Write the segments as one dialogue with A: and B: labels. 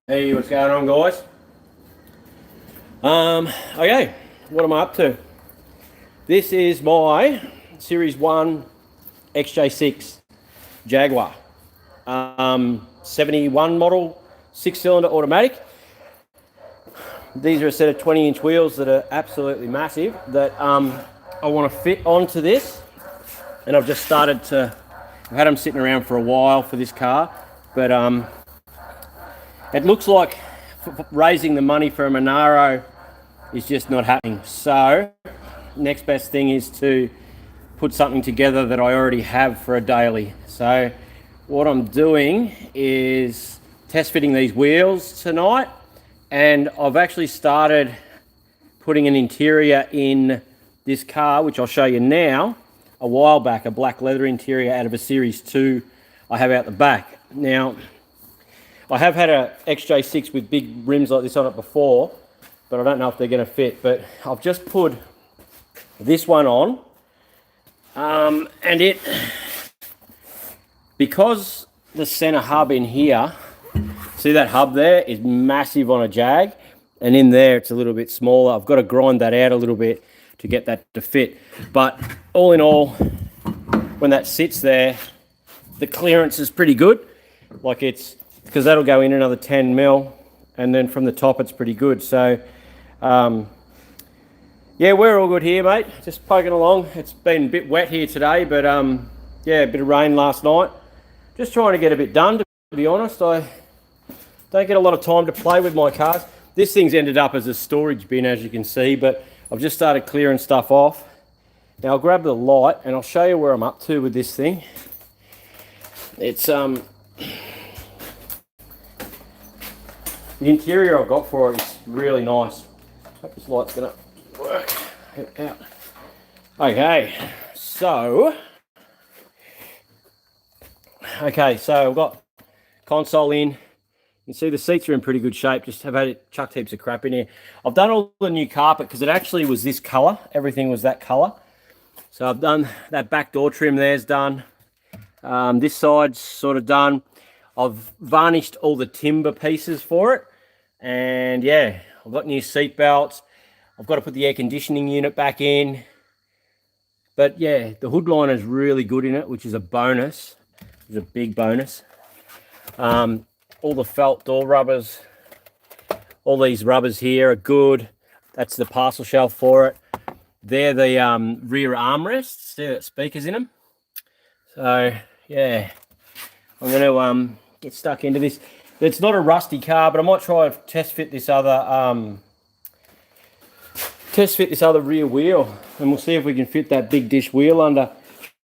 A: Hey, what's going on, guys? Okay, what am I up to? This is my Series 1 xj6 Jaguar. 71 model, 6-cylinder automatic. These are a set of 20-inch wheels that are absolutely massive that I want to fit onto this. And I've just started to, I've had them sitting around for a while for this car, but it looks like raising the money for a Monaro is just not happening. So next best thing is to put something together that I already have for a daily. So what I'm doing is test fitting these wheels tonight, and I've actually started putting an interior in this car, which I'll show you now. A while back, a black leather interior out of a Series 2 I have out the back. Now, I have had a xj6 with big rims like this on it before, but I don't know if they're going to fit. But I've just put this one on, and it, because the center hub in here, see that hub there is massive on a Jag, and in there it's a little bit smaller. I've got to grind that out a little bit to get that to fit. But all in all, when that sits there, the clearance is pretty good. Like it's, because that'll go in another 10 mil, and then from the top it's pretty good. So yeah, we're all good here, mate. Just poking along. It's been a bit wet here today, but yeah, a bit of rain last night. Just trying to get a bit done, to be honest. I don't get a lot of time to play with my cars. This thing's ended up as a storage bin, as you can see, but I've just started clearing stuff off. Now I'll grab the light and I'll show you where I'm up to with this thing. It's the interior I've got for it is really nice. Hope this light's gonna work out. Okay, so I've got console in. You can see the seats are in pretty good shape. Just have had it chucked heaps of crap in here. I've done all the new carpet because it actually was this color. Everything was that color. So I've done that back door trim. There's done. This side's sort of done. I've varnished all the timber pieces for it, and yeah, I've got new seat belts. I've got to put the air conditioning unit back in, but yeah, the hood liner is really good in it, which is a bonus. It's a big bonus. All the felt door rubbers, all these rubbers here are good. That's the parcel shelf for it. They're the rear armrests. They've got speakers in them. So yeah, I'm going to get stuck into this. It's not a rusty car, but I might try to test fit this other rear wheel, and we'll see if we can fit that big dish wheel under.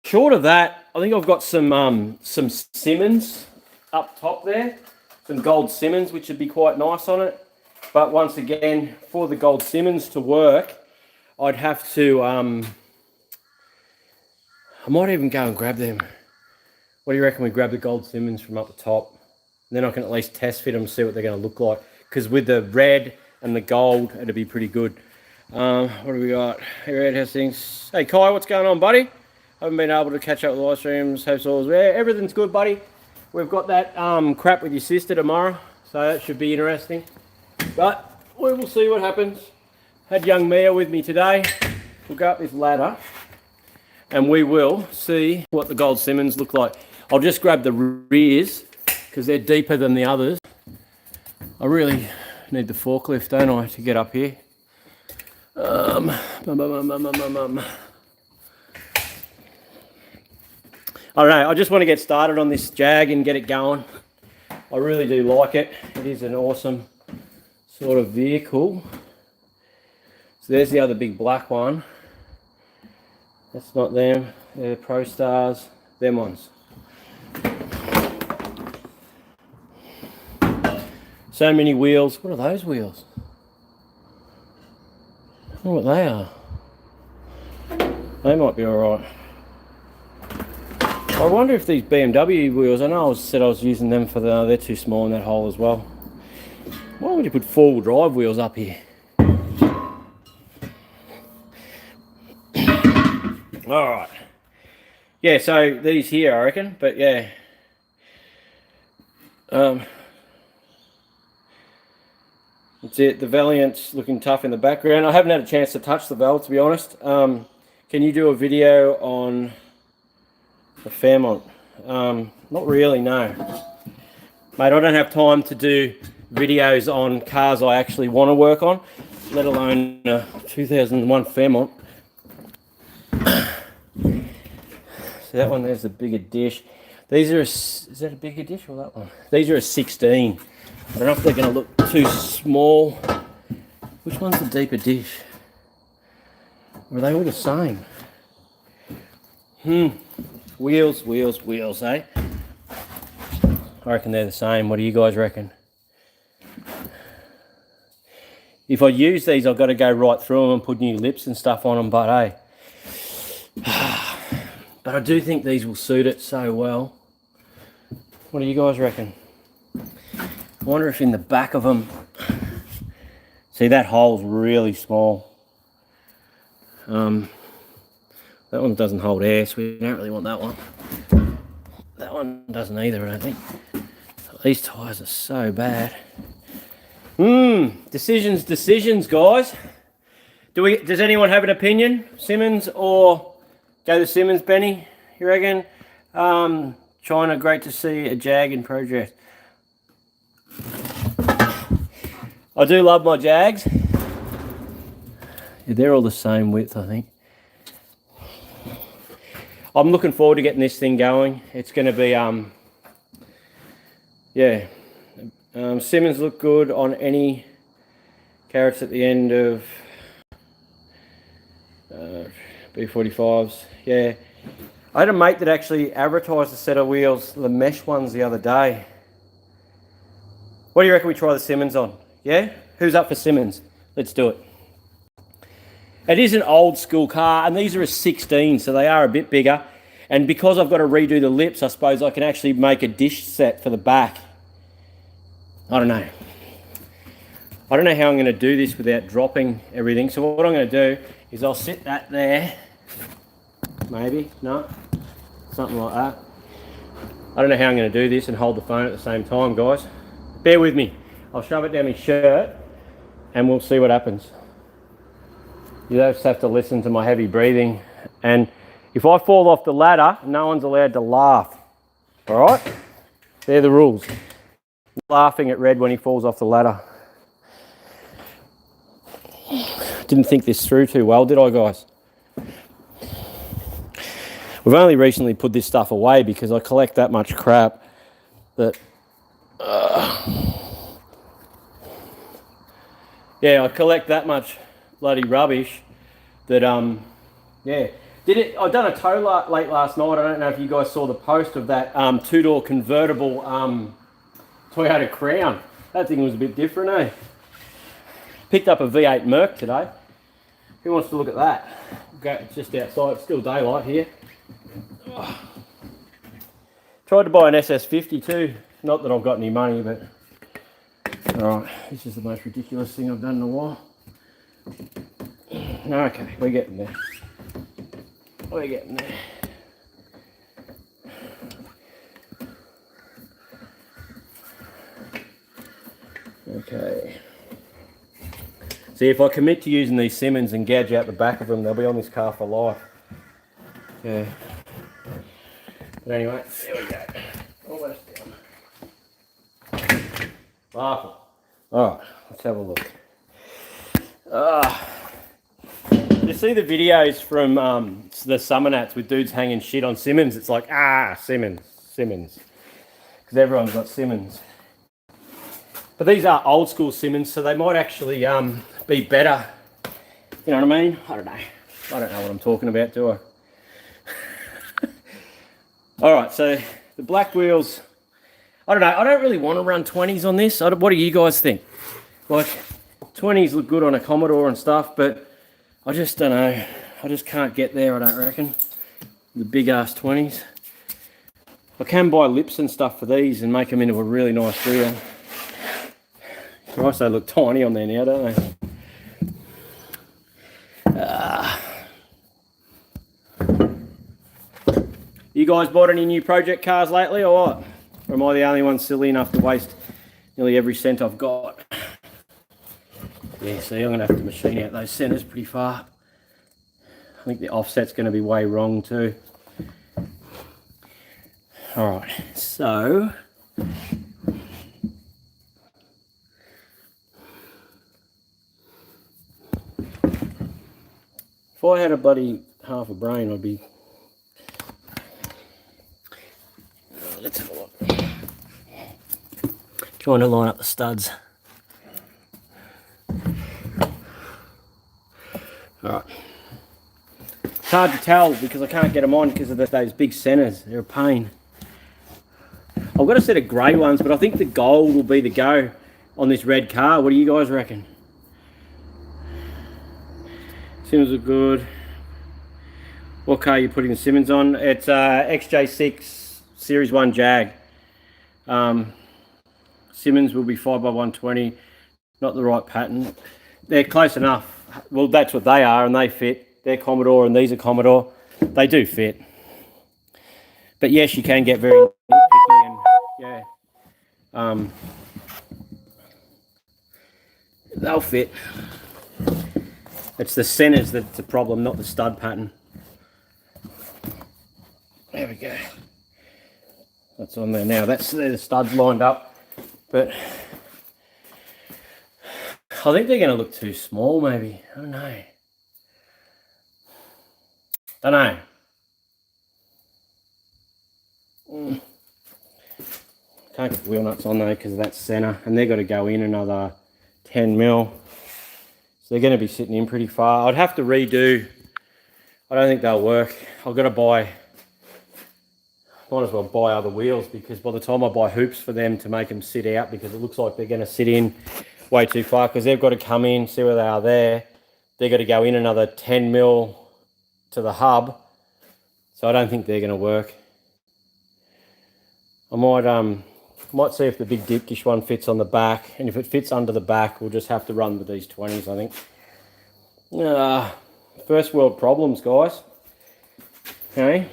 A: Short of that, I think I've got some Simmons up top there, some gold Simmons, which would be quite nice on it. But once again, for the gold Simmons to work, I'd have to I might even go and grab them. What do you reckon we grab the gold Simmons from up the top? Then I can at least test fit them and see what they're going to look like. Because with the red and the gold, it'll be pretty good. What do we got? Hey, Red has things. Hey, Kai, what's going on, buddy? Haven't been able to catch up with live streams. Hope all's well. Everything's good, buddy. We've got that crap with your sister tomorrow, so that should be interesting. But we will see what happens. Had young Mia with me today. We'll go up this ladder, and we will see what the gold Simmons look like. I'll just grab the rears, because they're deeper than the others. I really need the forklift, don't I, to get up here. I don't know, I just want to get started on this Jag and get it going. I really do like it. It is an awesome sort of vehicle. So there's the other big black one. That's not them. They're Pro Stars. Them ones. So many wheels. What are those wheels? I don't know what they are. They might be alright. I wonder if these BMW wheels, I know I said I was using them for they're too small in that hole as well. Why would you put four-wheel drive wheels up here? Alright. Yeah, so these here, I reckon, but yeah. That's it. The Valiant's looking tough in the background. I haven't had a chance to touch the Val, to be honest. Can you do a video on the Fairmont? Not really, no. Mate, I don't have time to do videos on cars I actually want to work on, let alone a 2001 Fairmont. So that one there's a bigger dish. These are is that a bigger dish or that one? These are a 16. I don't know if they're going to look too small. Which one's the deeper dish? Or are they all the same? Wheels, eh? I reckon they're the same. What do you guys reckon? If I use these, I've got to go right through them and put new lips and stuff on them, but hey. But I do think these will suit it so well. What do you guys reckon? I wonder if in the back of them, see that hole's really small. That one doesn't hold air, so we don't really want that one. That one doesn't either, I don't think. These tyres are so bad. Decisions, guys. Does anyone have an opinion? Simmons or go to Simmons, Benny? You reckon? China, great to see a Jag in progress. I do love my Jags. Yeah, they're all the same width, I think. I'm looking forward to getting this thing going. It's going to be, Simmons look good on any carrots at the end of B45s. Yeah, I had a mate that actually advertised a set of wheels, the mesh ones, the other day. What do you reckon we try the Simmons on? Yeah? Who's up for Simmons? Let's do it. It is an old school car, and these are a 16, so they are a bit bigger. And because I've got to redo the lips, I suppose I can actually make a dish set for the back. I don't know. I don't know how I'm going to do this without dropping everything. So what I'm going to do is I'll sit that there. Maybe, no, something like that. I don't know how I'm going to do this and hold the phone at the same time, guys. Bear with me. I'll shove it down my shirt and we'll see what happens. You just have to listen to my heavy breathing. And if I fall off the ladder, no one's allowed to laugh. All right? They're the rules. Laughing at Red when he falls off the ladder. Didn't think this through too well, did I, guys? We've only recently put this stuff away because I collect that much crap that... yeah, I collect that much bloody rubbish that, yeah. I done a tow late last night. I don't know if you guys saw the post of that two-door convertible Toyota Crown. That thing was a bit different, eh? Picked up a V8 Merc today. Who wants to look at that? It's just outside, it's still daylight here. Oh. Tried to buy an SS50 too. Not that I've got any money, but... Alright, this is the most ridiculous thing I've done in a while. Okay, we're getting there. We're getting there. Okay. See, if I commit to using these Simmons and gouge out the back of them, they'll be on this car for life. Yeah. But anyway, there we go. Almost down. Laughing. Alright, let's have a look. You see the videos from the summer nats with dudes hanging shit on Simmons? It's like, Simmons. Because everyone's got Simmons. But these are old school Simmons, so they might actually be better. You know what I mean? I don't know. I don't know what I'm talking about, do I? Alright, so the black wheels, I don't know. I don't really want to run 20s on this. What do you guys think? Like, 20s look good on a Commodore and stuff, but I just don't know. I just can't get there, I don't reckon. The big ass 20s. I can buy lips and stuff for these and make them into a really nice wheel. Christ, they look tiny on there now, don't they? You guys bought any new project cars lately or what? Or am I the only one silly enough to waste nearly every cent I've got? Yeah, see, I'm going to have to machine out those centres pretty far. I think the offset's going to be way wrong too. Alright, so if I had a bloody half a brain, I'd be... Let's have a look. Trying to line up the studs. Alright. It's hard to tell because I can't get them on because of those big centres. They're a pain. I've got a set of grey ones, but I think the gold will be the go on this red car. What do you guys reckon? Simmons are good. What car are you putting the Simmons on? It's xj6 Series 1 Jag. Simmons will be 5x120. Not the right pattern. They're close enough. Well, that's what they are, and they fit. They're Commodore and these are Commodore. They do fit. But yes, you can get very nitpicky and yeah. They'll fit. It's the centers that's the problem, not the stud pattern. There we go. That's on there now. That's the studs lined up. But I think they're going to look too small maybe. I don't know. Can't get wheel nuts on though because of that centre, and they've got to go in another 10 mil. So they're going to be sitting in pretty far. I'd have to redo. I don't think they'll work. I've got to buy, might as well buy other wheels because by the time I buy hoops for them to make them sit out, because it looks like they're going to sit in way too far because they've got to come in, see where they are there. They've got to go in another 10 mil to the hub. So I don't think they're going to work. I might see if the big deep dish one fits on the back, and if it fits under the back, we'll just have to run with these 20s, I think. First world problems, guys. Okay.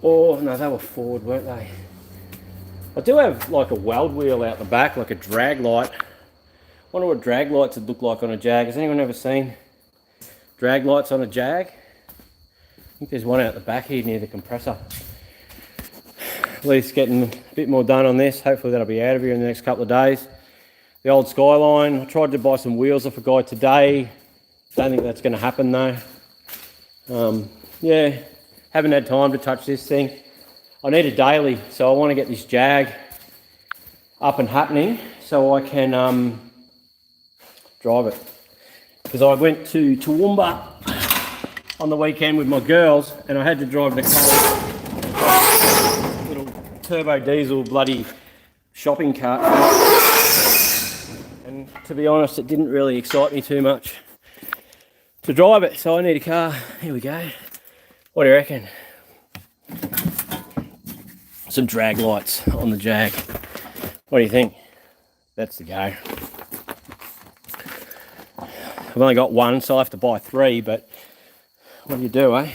A: Oh, no, they were forward, weren't they? I do have like a weld wheel out the back, like a drag light. I wonder what drag lights would look like on a Jag. Has anyone ever seen drag lights on a Jag? I think there's one out the back here near the compressor. At least getting a bit more done on this. Hopefully that'll be out of here in the next couple of days. The old Skyline, I tried to buy some wheels off a guy today. Don't think that's going to happen though. Yeah, haven't had time to touch this thing. I need a daily, so I want to get this Jag up and happening so I can drive it. Because I went to Toowoomba on the weekend with my girls and I had to drive the car, little turbo diesel bloody shopping cart. And to be honest, it didn't really excite me too much to drive it, so I need a car. Here we go. What do you reckon? Some drag lights on the Jag. What do you think? That's the go. I've only got one, so I have to buy 3, but what do you do, eh?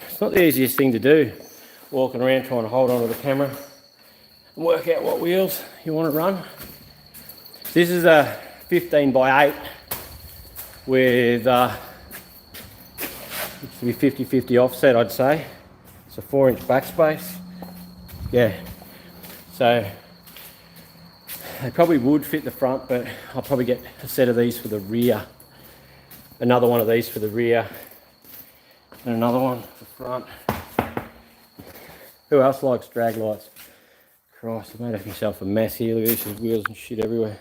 A: It's not the easiest thing to do, walking around trying to hold onto the camera and work out what wheels you want to run. This is a 15x8 with it's to be 50-50 offset, I'd say. It's a 4-inch backspace. Yeah. So they probably would fit the front, but I'll probably get a set of these for the rear. Another one of these for the rear. And another one for the front. Who else likes drag lights? Christ, I've made myself a mess here. Look at this, there's wheels and shit everywhere.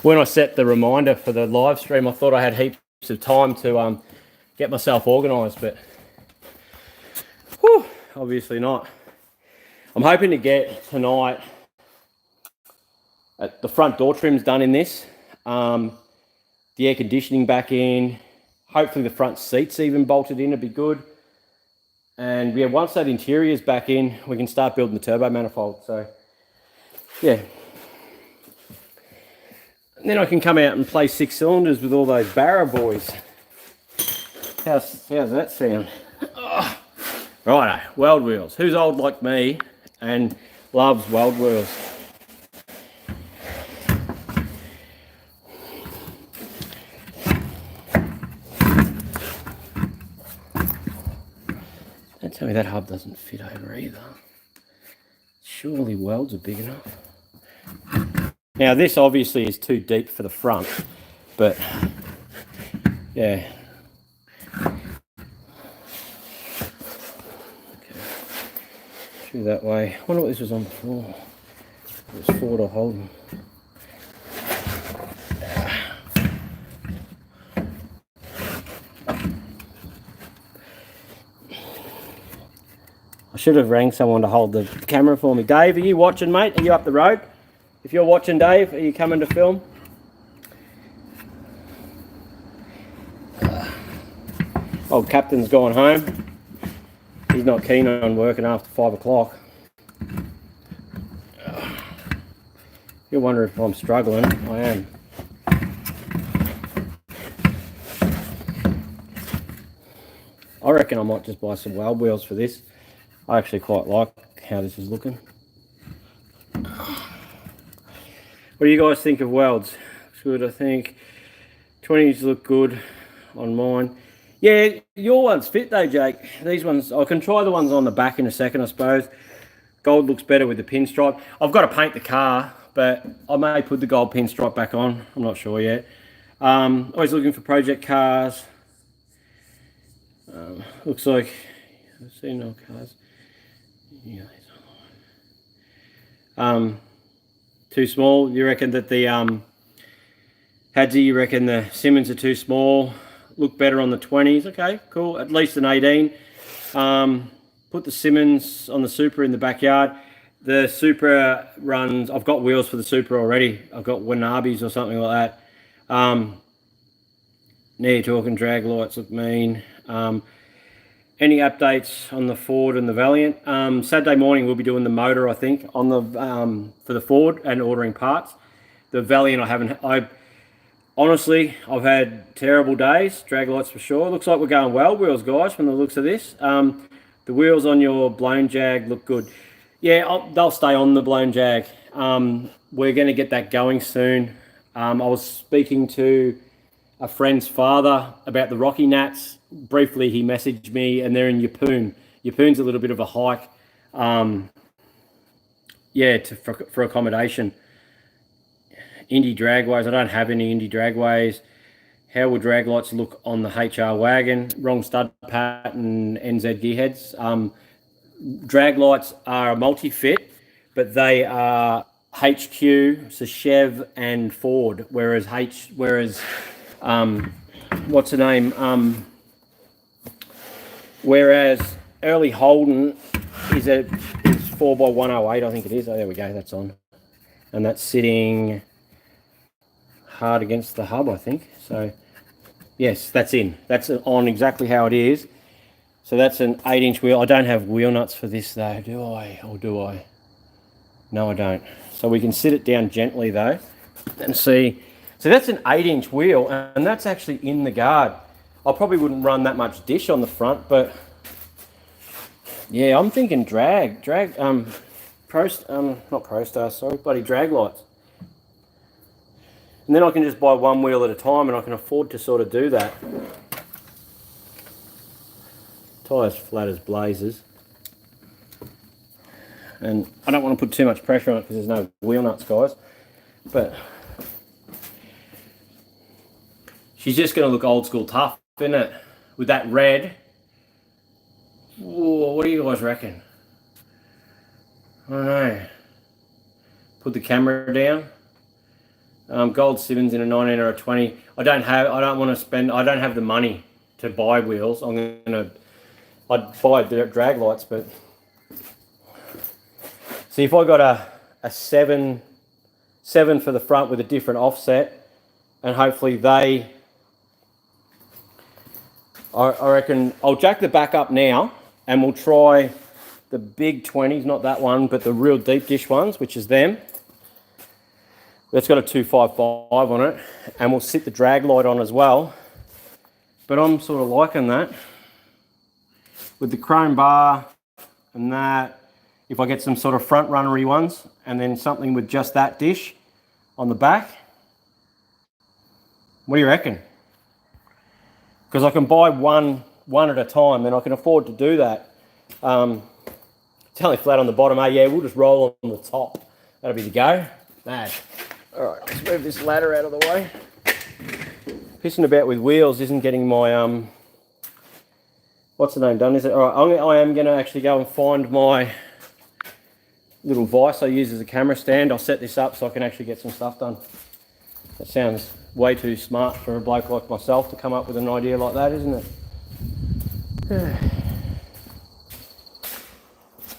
A: When I set the reminder for the live stream, I thought I had heaps of time to get myself organised, but whew, obviously not. I'm hoping to get tonight the front door trim's done in this, the air conditioning back in, hopefully the front seats even bolted in, would be good. And yeah, once that interior's back in, we can start building the turbo manifold. So yeah. And then I can come out and play 6 cylinders with all those Barra boys. How's that sound? Oh. Righto, weld wheels. Who's old like me and loves weld wheels? Don't tell me that hub doesn't fit over either. Surely welds are big enough. Now this obviously is too deep for the front, but yeah. Okay. Through that way. I wonder what this was on before. It was Ford or Holden. I should have rang someone to hold the camera for me. Dave, are you watching, mate? Are you up the road? If you're watching, Dave, are you coming to film? Old Captain's gone home. He's not keen on working after 5 o'clock. You're wondering if I'm struggling. I am. I reckon I might just buy some weld wheels for this. I actually quite like how this is looking. What do you guys think of welds? Looks good, I think. 20s look good on mine. Yeah, your ones fit though, Jake. These ones, I can try the ones on the back in a second, I suppose. Gold looks better with the pinstripe. I've got to paint the car, but I may put the gold pinstripe back on. I'm not sure yet. Always looking for project cars. Looks like I've seen no cars. Yeah. Too small. You reckon that the Hadzi, you reckon the Simmons are too small? Look better on the 20s. Okay, cool. At least an 18. Put the Simmons on the Supra in the backyard. The Supra runs, I've got wheels for the Supra already. I've got Wanabis or something like that. Now you're talking drag lights look mean. Any updates on the Ford and the Valiant? Saturday morning we'll be doing the motor, I think, on the for the Ford and ordering parts. The Valiant honestly, I've had terrible days, drag lights for sure. Looks like we're going weld wheels, guys, from the looks of this. The wheels on your blown Jag look good. Yeah, they'll stay on the blown Jag. We're going to get that going soon. I was speaking to a friend's father about the Rocky Nats. Briefly, he messaged me, and they're in Yeppoon. Yeppoon's a little bit of a hike. For accommodation. Indy dragways. I don't have any Indy dragways. How will drag lights look on the HR wagon? Wrong stud pattern, NZ gearheads. Drag lights are a multi-fit, but they are HQ, so Chev and Ford, whereas what's the name? Whereas early Holden is 4x108, I think it is. Oh, there we go, that's on. And that's sitting hard against the hub, I think. So, yes, that's in. That's on exactly how it is. So that's an 8-inch wheel. I don't have wheel nuts for this though, do I? Or do I? No, I don't. So we can sit it down gently though and see. So that's an 8-inch wheel, and that's actually in the guard. I probably wouldn't run that much dish on the front, but yeah, I'm thinking not ProStar, sorry, bloody drag lights. And then I can just buy one wheel at a time, and I can afford to sort of do that. Tyres flat as blazes. And I don't want to put too much pressure on it because there's no wheel nuts, guys. But she's just going to look old school tough, isn't it? With that red. Whoa, what do you guys reckon? I don't know. Put the camera down. Gold Simmons in a 19 or a 20. I don't have the money to buy wheels. I'd buy drag lights, but see if I got a 7 for the front with a different offset, and hopefully I reckon I'll jack the back up now, and we'll try the big 20s, not that one, but the real deep dish ones, which is them. That's got a 255 on it, and we'll sit the drag light on as well, but I'm sort of liking that. With the chrome bar and that, if I get some sort of front runnery ones, and then something with just that dish on the back. What do you reckon? Because I can buy one at a time, and I can afford to do that. It's only flat on the bottom, eh? Yeah, we'll just roll on the top. That'll be the go. Mad. All right, let's move this ladder out of the way. Pissing about with wheels isn't getting my what's the name done, is it? All right, I am going to actually go and find my little vise I use as a camera stand. I'll set this up so I can actually get some stuff done. That sounds way too smart for a bloke like myself to come up with an idea like that, isn't it?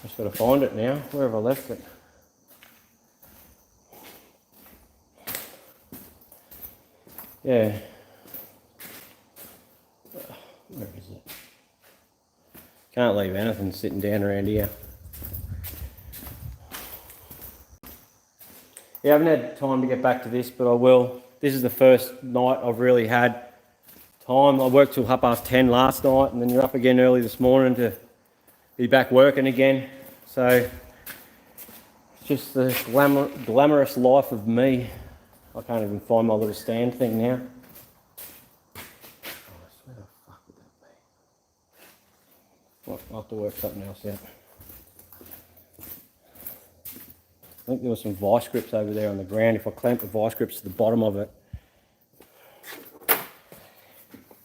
A: Just got to find it now. Where have I left it? Yeah. Where is it? Can't leave anything sitting down around here. Yeah, I haven't had time to get back to this, but I will. This is the first night I've really had time. I worked till 10:30 last night, and then you're up again early this morning to be back working again. So it's just the glamorous life of me. I can't even find my little stand thing now. Where the fuck would that be? Well, I'll have to work something else out. I think there were some vice grips over there on the ground. If I clamp the vice grips to the bottom of it.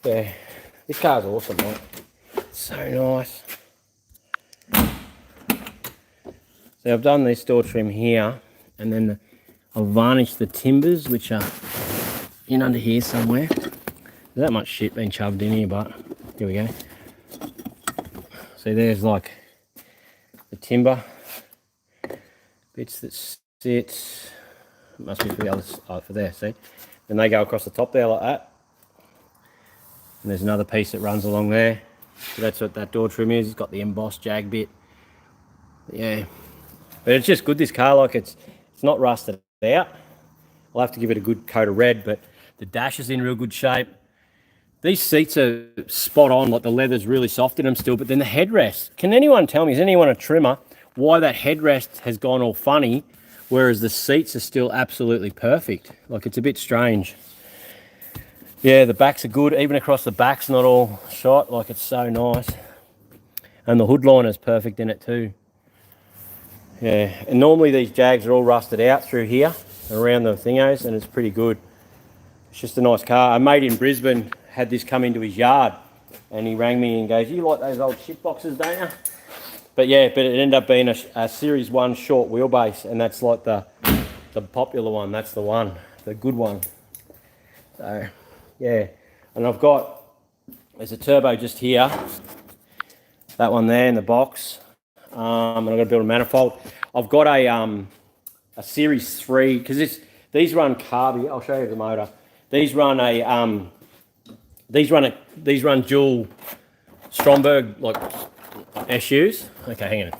A: Yeah, this car's awesome, mate. It's so nice. So I've done this door trim here, and then I've varnished the timbers, which are in under here somewhere. There's that much shit being shoved in here, but here we go. See, there's like the timber bits that sit. It must be for the other side, for there, see? Then they go across the top there like that. And there's another piece that runs along there. So that's what that door trim is. It's got the embossed Jag bit. Yeah. But it's just good, this car. Like, it's not rusted out. I'll have to give it a good coat of red, but the dash is in real good shape. These seats are spot on, like the leather's really soft in them still, but then the headrest. Can anyone tell me, is anyone a trimmer, why that headrest has gone all funny, whereas the seats are still absolutely perfect? Like, it's a bit strange. Yeah, the backs are good. Even across the back's not all shot. Like, it's so nice. And the hood liner's perfect in it too. Yeah, and normally these Jags are all rusted out through here, around the thingos, and it's pretty good. It's just a nice car. A mate in Brisbane had this come into his yard, and he rang me and goes, "You like those old shit boxes, don't you?" But yeah, but it ended up being a Series 1 short wheelbase, and that's like the popular one. That's the one, the good one. So yeah, and I've got, there's a turbo just here, that one there in the box, and I've got to build a manifold. I've got a Series 3, because these run carby. I'll show you the motor. These run dual Stromberg like SUs. Okay, hang on.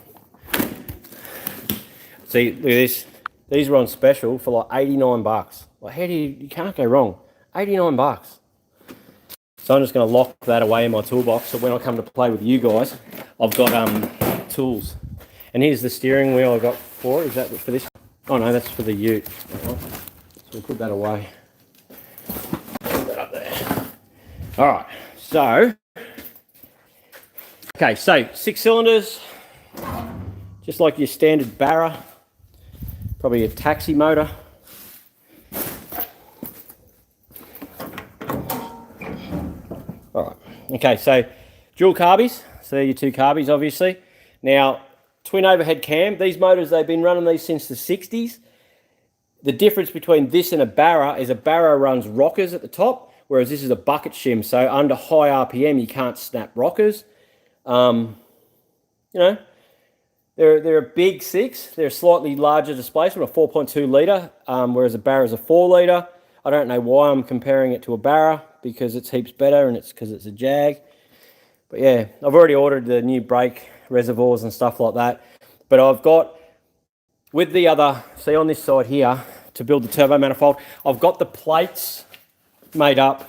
A: See, look at this. These are on special for like 89 bucks. Like, how do you can't go wrong. 89 bucks. So I'm just going to lock that away in my toolbox, so when I come to play with you guys, I've got tools. And here's the steering wheel I got for it. Is that for this? Oh no, that's for the ute. So we'll put that away. Put that up there. All right. So, okay. So 6 cylinders, just like your standard Barra. Probably a taxi motor. All right. Okay. So dual carbies. So they're your two carbies, obviously. Now, twin overhead cam. These motors, they've been running these since the 60s. The difference between this and a Barra is a Barra runs rockers at the top, whereas this is a bucket shim. So under high RPM, you can't snap rockers. You know, they're a big 6. They're a slightly larger displacement, a 4.2 litre, whereas a Barra is a 4 litre. I don't know why I'm comparing it to a Barra, because it's heaps better, and it's because it's a Jag. But yeah, I've already ordered the new brake reservoirs and stuff like that. But I've got, with the other, see on this side here, to build the turbo manifold, I've got the plates made up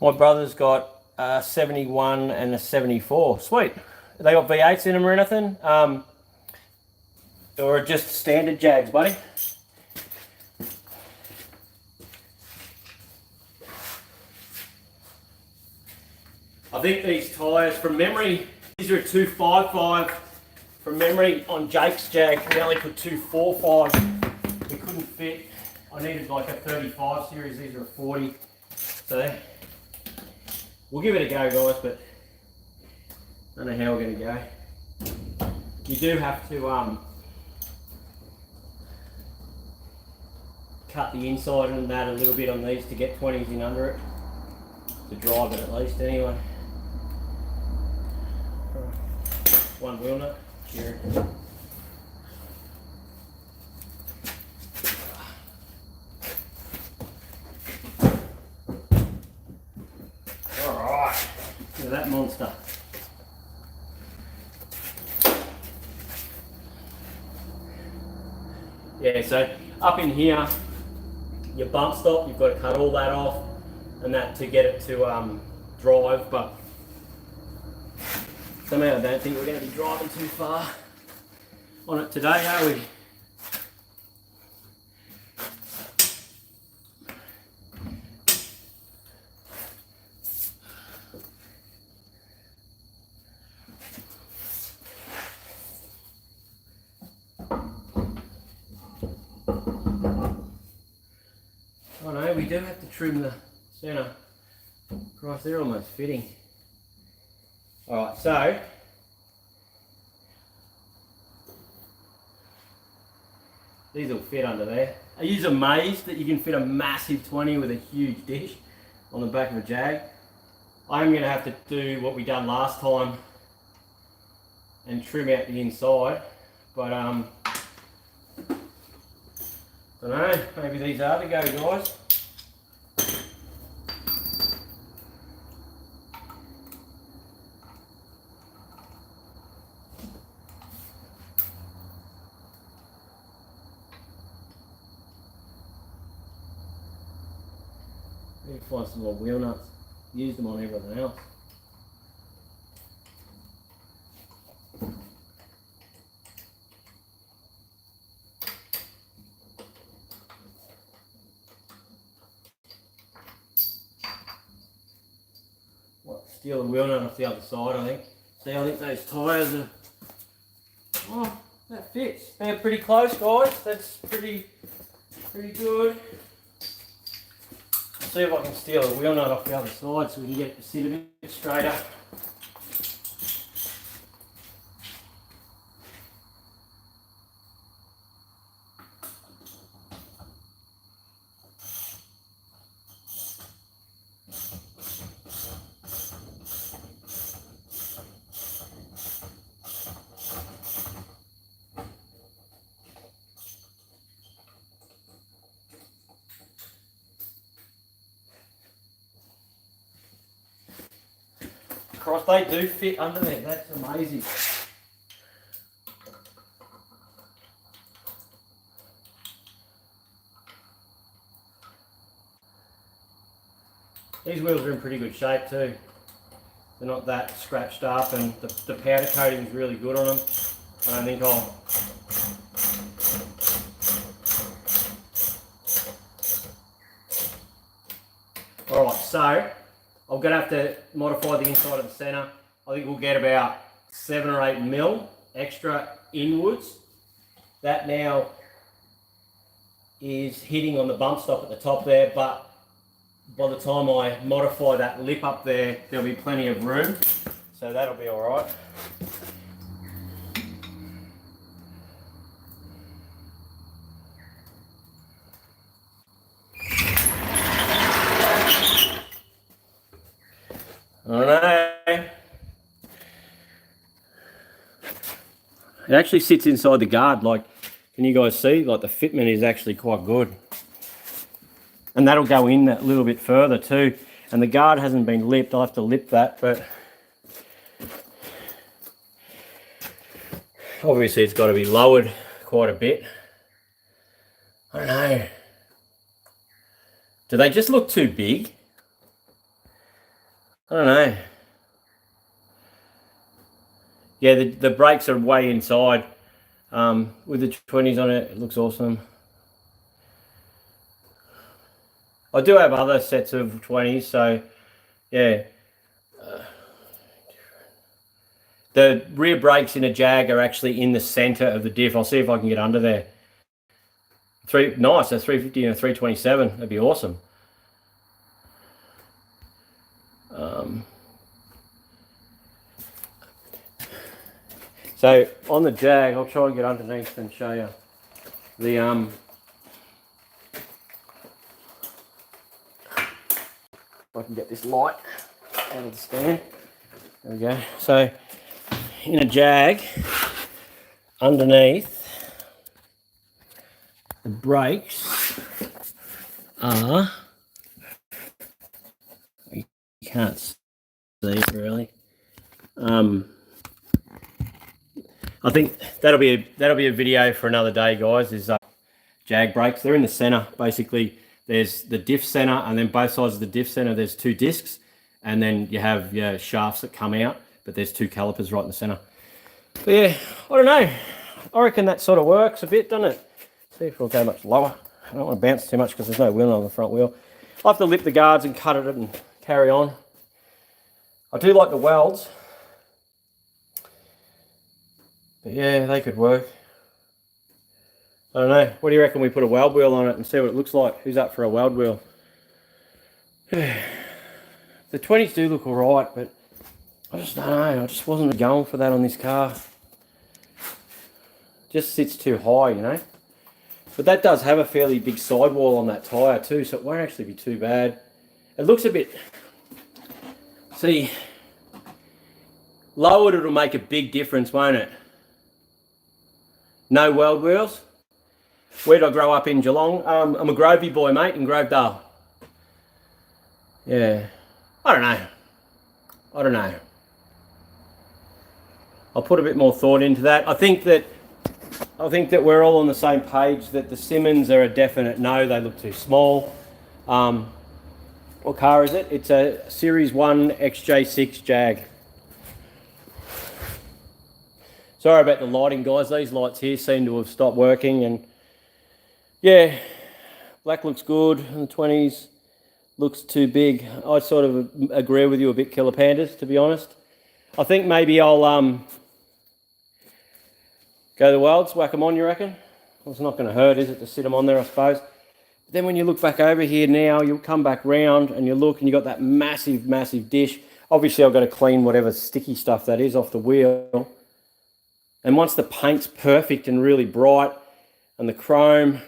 A: My brother's got a 71 and a 74. Sweet. They got V8s in them or anything? Or just standard Jags, buddy? I think these tyres, from memory, these are a 255. From memory, on Jake's Jag, we only put 245. We couldn't fit. I needed like a 35 series. These are a 40. So we'll give it a go, guys, but I don't know how we're going to go. You do have to cut the inside and that a little bit on these to get 20s in under it. To drive it at least, anyway. One wheel nut. Sure. Alright. Look at that monster. Yeah, so up in here, your bump stop, you've got to cut all that off and that to get it to drive, but somehow I don't think we're going to be driving too far on it today, are we? Oh no, we do have to trim the centre. Christ, they're almost fitting. Alright, so these will fit under there. Are you amazed that you can fit a massive 20 with a huge dish on the back of a Jag? I'm going to have to do what we done last time and trim out the inside, but don't know, maybe these are the go, guys. Need to find some more wheel nuts. Use them on everything else. Steal the wheel nut off the other side, I think. See, I think those tyres are... Oh, that fits. They're pretty close, guys. That's pretty good. See if I can steal a wheel nut off the other side so we can get it to sit a bit straighter. Cross, they do fit under there. That's amazing. These wheels are in pretty good shape too. They're not that scratched up, and the powder coating is really good on them. I don't think I'll... Alright, so I'm going to have to modify the inside of the centre. I think we'll get about 7 or 8 mil extra inwards. That now is hitting on the bump stop at the top there, but by the time I modify that lip up there, there'll be plenty of room. So that'll be alright. I don't know. It actually sits inside the guard. Like, can you guys see? Like, the fitment is actually quite good. And that'll go in that little bit further too. And the guard hasn't been lipped. I'll have to lip that, but obviously it's got to be lowered quite a bit. I don't know. Do they just look too big? I don't know. Yeah, the brakes are way inside. With the 20s on it, it looks awesome. I do have other sets of 20s, so yeah. The rear brakes in a Jag are actually in the center of the diff. I'll see if I can get under there. Nice, a 350 and a 327. That'd be awesome. So on the Jag, I'll try and get underneath and show you the if I can get this light out of the stand. There we go. So in a Jag, underneath, the brakes are, you can't see it really. I think that'll be a video for another day, guys. Is Jag brakes. They're in the center. Basically, there's the diff center, and then both sides of the diff center, there's two discs, and then you have your shafts that come out, but there's two calipers right in the center. But yeah, I don't know. I reckon that sort of works a bit, doesn't it? See if we'll go much lower. I don't want to bounce too much because there's no wheel on the front wheel. I'll have to lip the guards and cut it and carry on. I do like the welds. But yeah, they could work. I don't know. What do you reckon we put a weld wheel on it and see what it looks like? Who's up for a weld wheel? The 20s do look alright, but I just don't know. I just wasn't going for that on this car. Just sits too high, you know. But that does have a fairly big sidewall on that tyre too, so it won't actually be too bad. It looks a bit... See, lowered it'll make a big difference, won't it? No weld wheels. Where did I grow up in Geelong? I'm a Grovey boy, mate, in Grovedale. Yeah. I don't know. I'll put a bit more thought into that. I think that we're all on the same page that the Simmons are a definite no. They look too small. What car is it? It's a Series 1 xj6 Jag. Sorry about the lighting, guys. These lights here seem to have stopped working, and yeah, black looks good, and the 20s looks too big. I sort of agree with you a bit, Killer Pandas, to be honest. I think maybe I'll go the welds, whack them on, you reckon? Well, it's not going to hurt, is it, to sit them on there, I suppose. But then when you look back over here now, you'll come back round and you look and you've got that massive, massive dish. Obviously, I've got to clean whatever sticky stuff that is off the wheel. And once the paint's perfect and really bright and the chrome...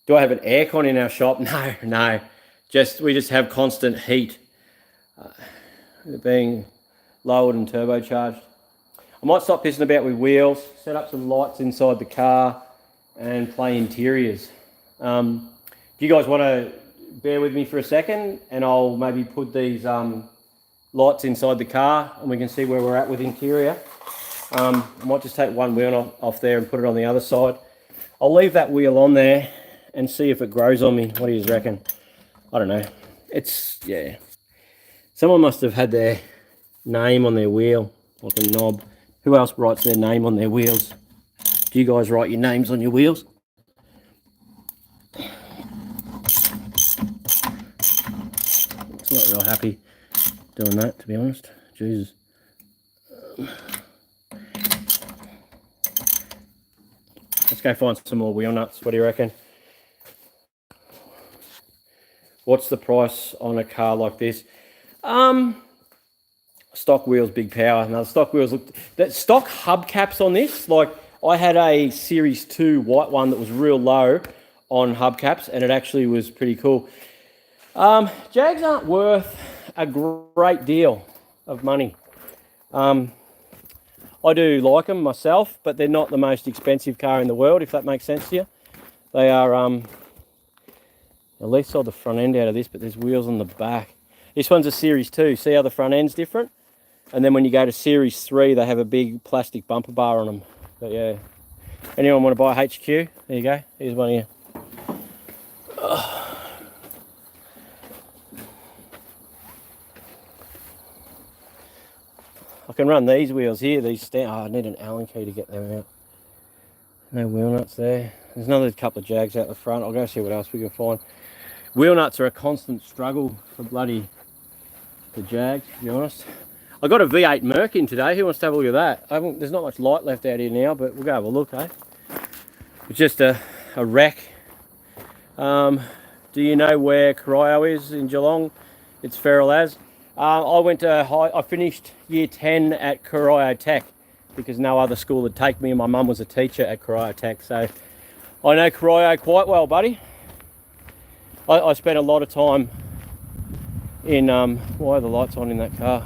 A: Do I have an aircon in our shop? No. We just have constant heat. Being lowered and turbocharged. I might stop pissing about with wheels, set up some lights inside the car and play interiors. Do you guys want to bear with me for a second and I'll maybe put these lights inside the car and we can see where we're at with interior. I might just take one wheel off there and put it on the other side. I'll leave that wheel on there and see if it grows on me. What do you reckon? I don't know. Yeah. Someone must have had their name on their wheel, like a knob. Who else writes their name on their wheels? Do you guys write your names on your wheels? It's not real happy doing that, to be honest. Jesus. Let's go find some more wheel nuts. What do you reckon? What's the price on a car like this? Stock wheels, big power. Now the stock wheels look... That stock hubcaps on this, like I had a Series 2 white one that was real low on hubcaps and it actually was pretty cool. Jags aren't worth a great deal of money. I do like them myself, but they're not the most expensive car in the world, if that makes sense to you. They are... At least saw the front end out of this, but there's wheels on the back. This one's a Series 2. See how the front end's different? And then when you go to Series 3, they have a big plastic bumper bar on them. But yeah. Anyone want to buy a HQ? There you go. Here's one here. can run these wheels here. Oh, I need an Allen key to get them out. No wheel nuts there. There's another couple of Jags out the front. I'll go see what else we can find. Wheel nuts are a constant struggle for bloody the Jags, to be honest. I got a V8 Merc in today. Who wants to have a look at that? There's not much light left out here now, but we'll go have a look, eh? It's just a wreck. Do you know where Cryo is in Geelong? It's Feral As. I finished year 10 at Cryo Tech because no other school would take me, and my mum was a teacher at Cryo Tech, so I know Cryo quite well, buddy. I spent a lot of time in, why are the lights on in that car?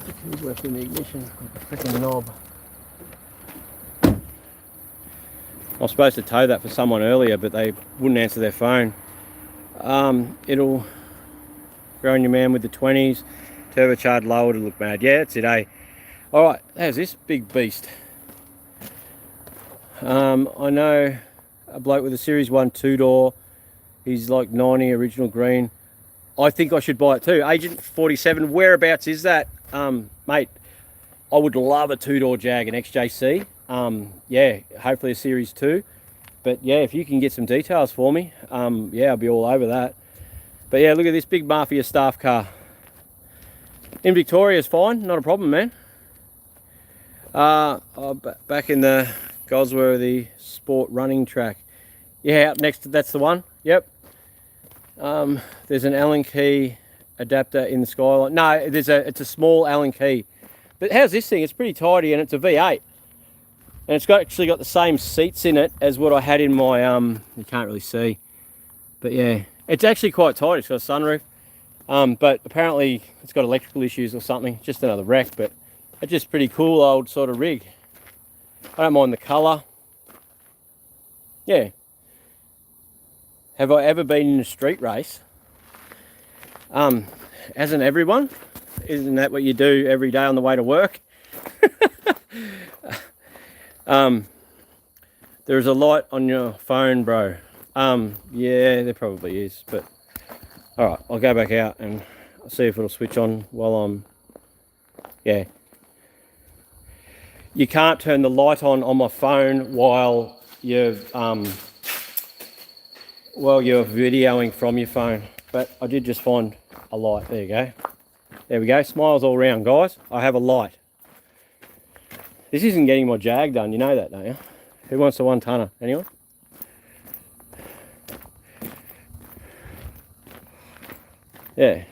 A: The keys left in the ignition, like a freaking knob. I was supposed to tow that for someone earlier, but they wouldn't answer their phone. It'll grow on your man with the 20s, turbocharged low, it'll look mad. Yeah, that's it, eh? Alright, there's this big beast. I know a bloke with a Series 1 2-door. He's like 90, original green. I think I should buy it too. Agent 47, whereabouts is that? Mate, I would love a 2-door Jag, an XJ6. Yeah, hopefully a Series 2. But yeah, if you can get some details for me, yeah, I'll be all over that. But yeah, look at this big mafia staff car. In Victoria is fine, not a problem, man. Back in the Gosworthy Sport running track. Yeah, up next, that's the one. Yep. There's an Allen key adapter in the Skyline. No, it's a small Allen key. But how's this thing? It's pretty tidy, and it's a V8. And it's actually got the same seats in it as what I had in my, you can't really see. But yeah, it's actually quite tight. It's got a sunroof. But apparently it's got electrical issues or something. Just another wreck, but it's just pretty cool old sort of rig. I don't mind the colour. Yeah. Have I ever been in a street race? Hasn't everyone? Isn't that what you do every day on the way to work? There's a light on your phone, bro. Yeah, there probably is, but all right, I'll go back out and see if it'll switch on while I'm, yeah. You can't turn the light on my phone while you're videoing from your phone, but I did just find a light. There you go. There we go. Smiles all round, guys. I have a light. This isn't getting my Jag done, you know that, don't you? Who wants a 1-tonner? Anyone? Yeah.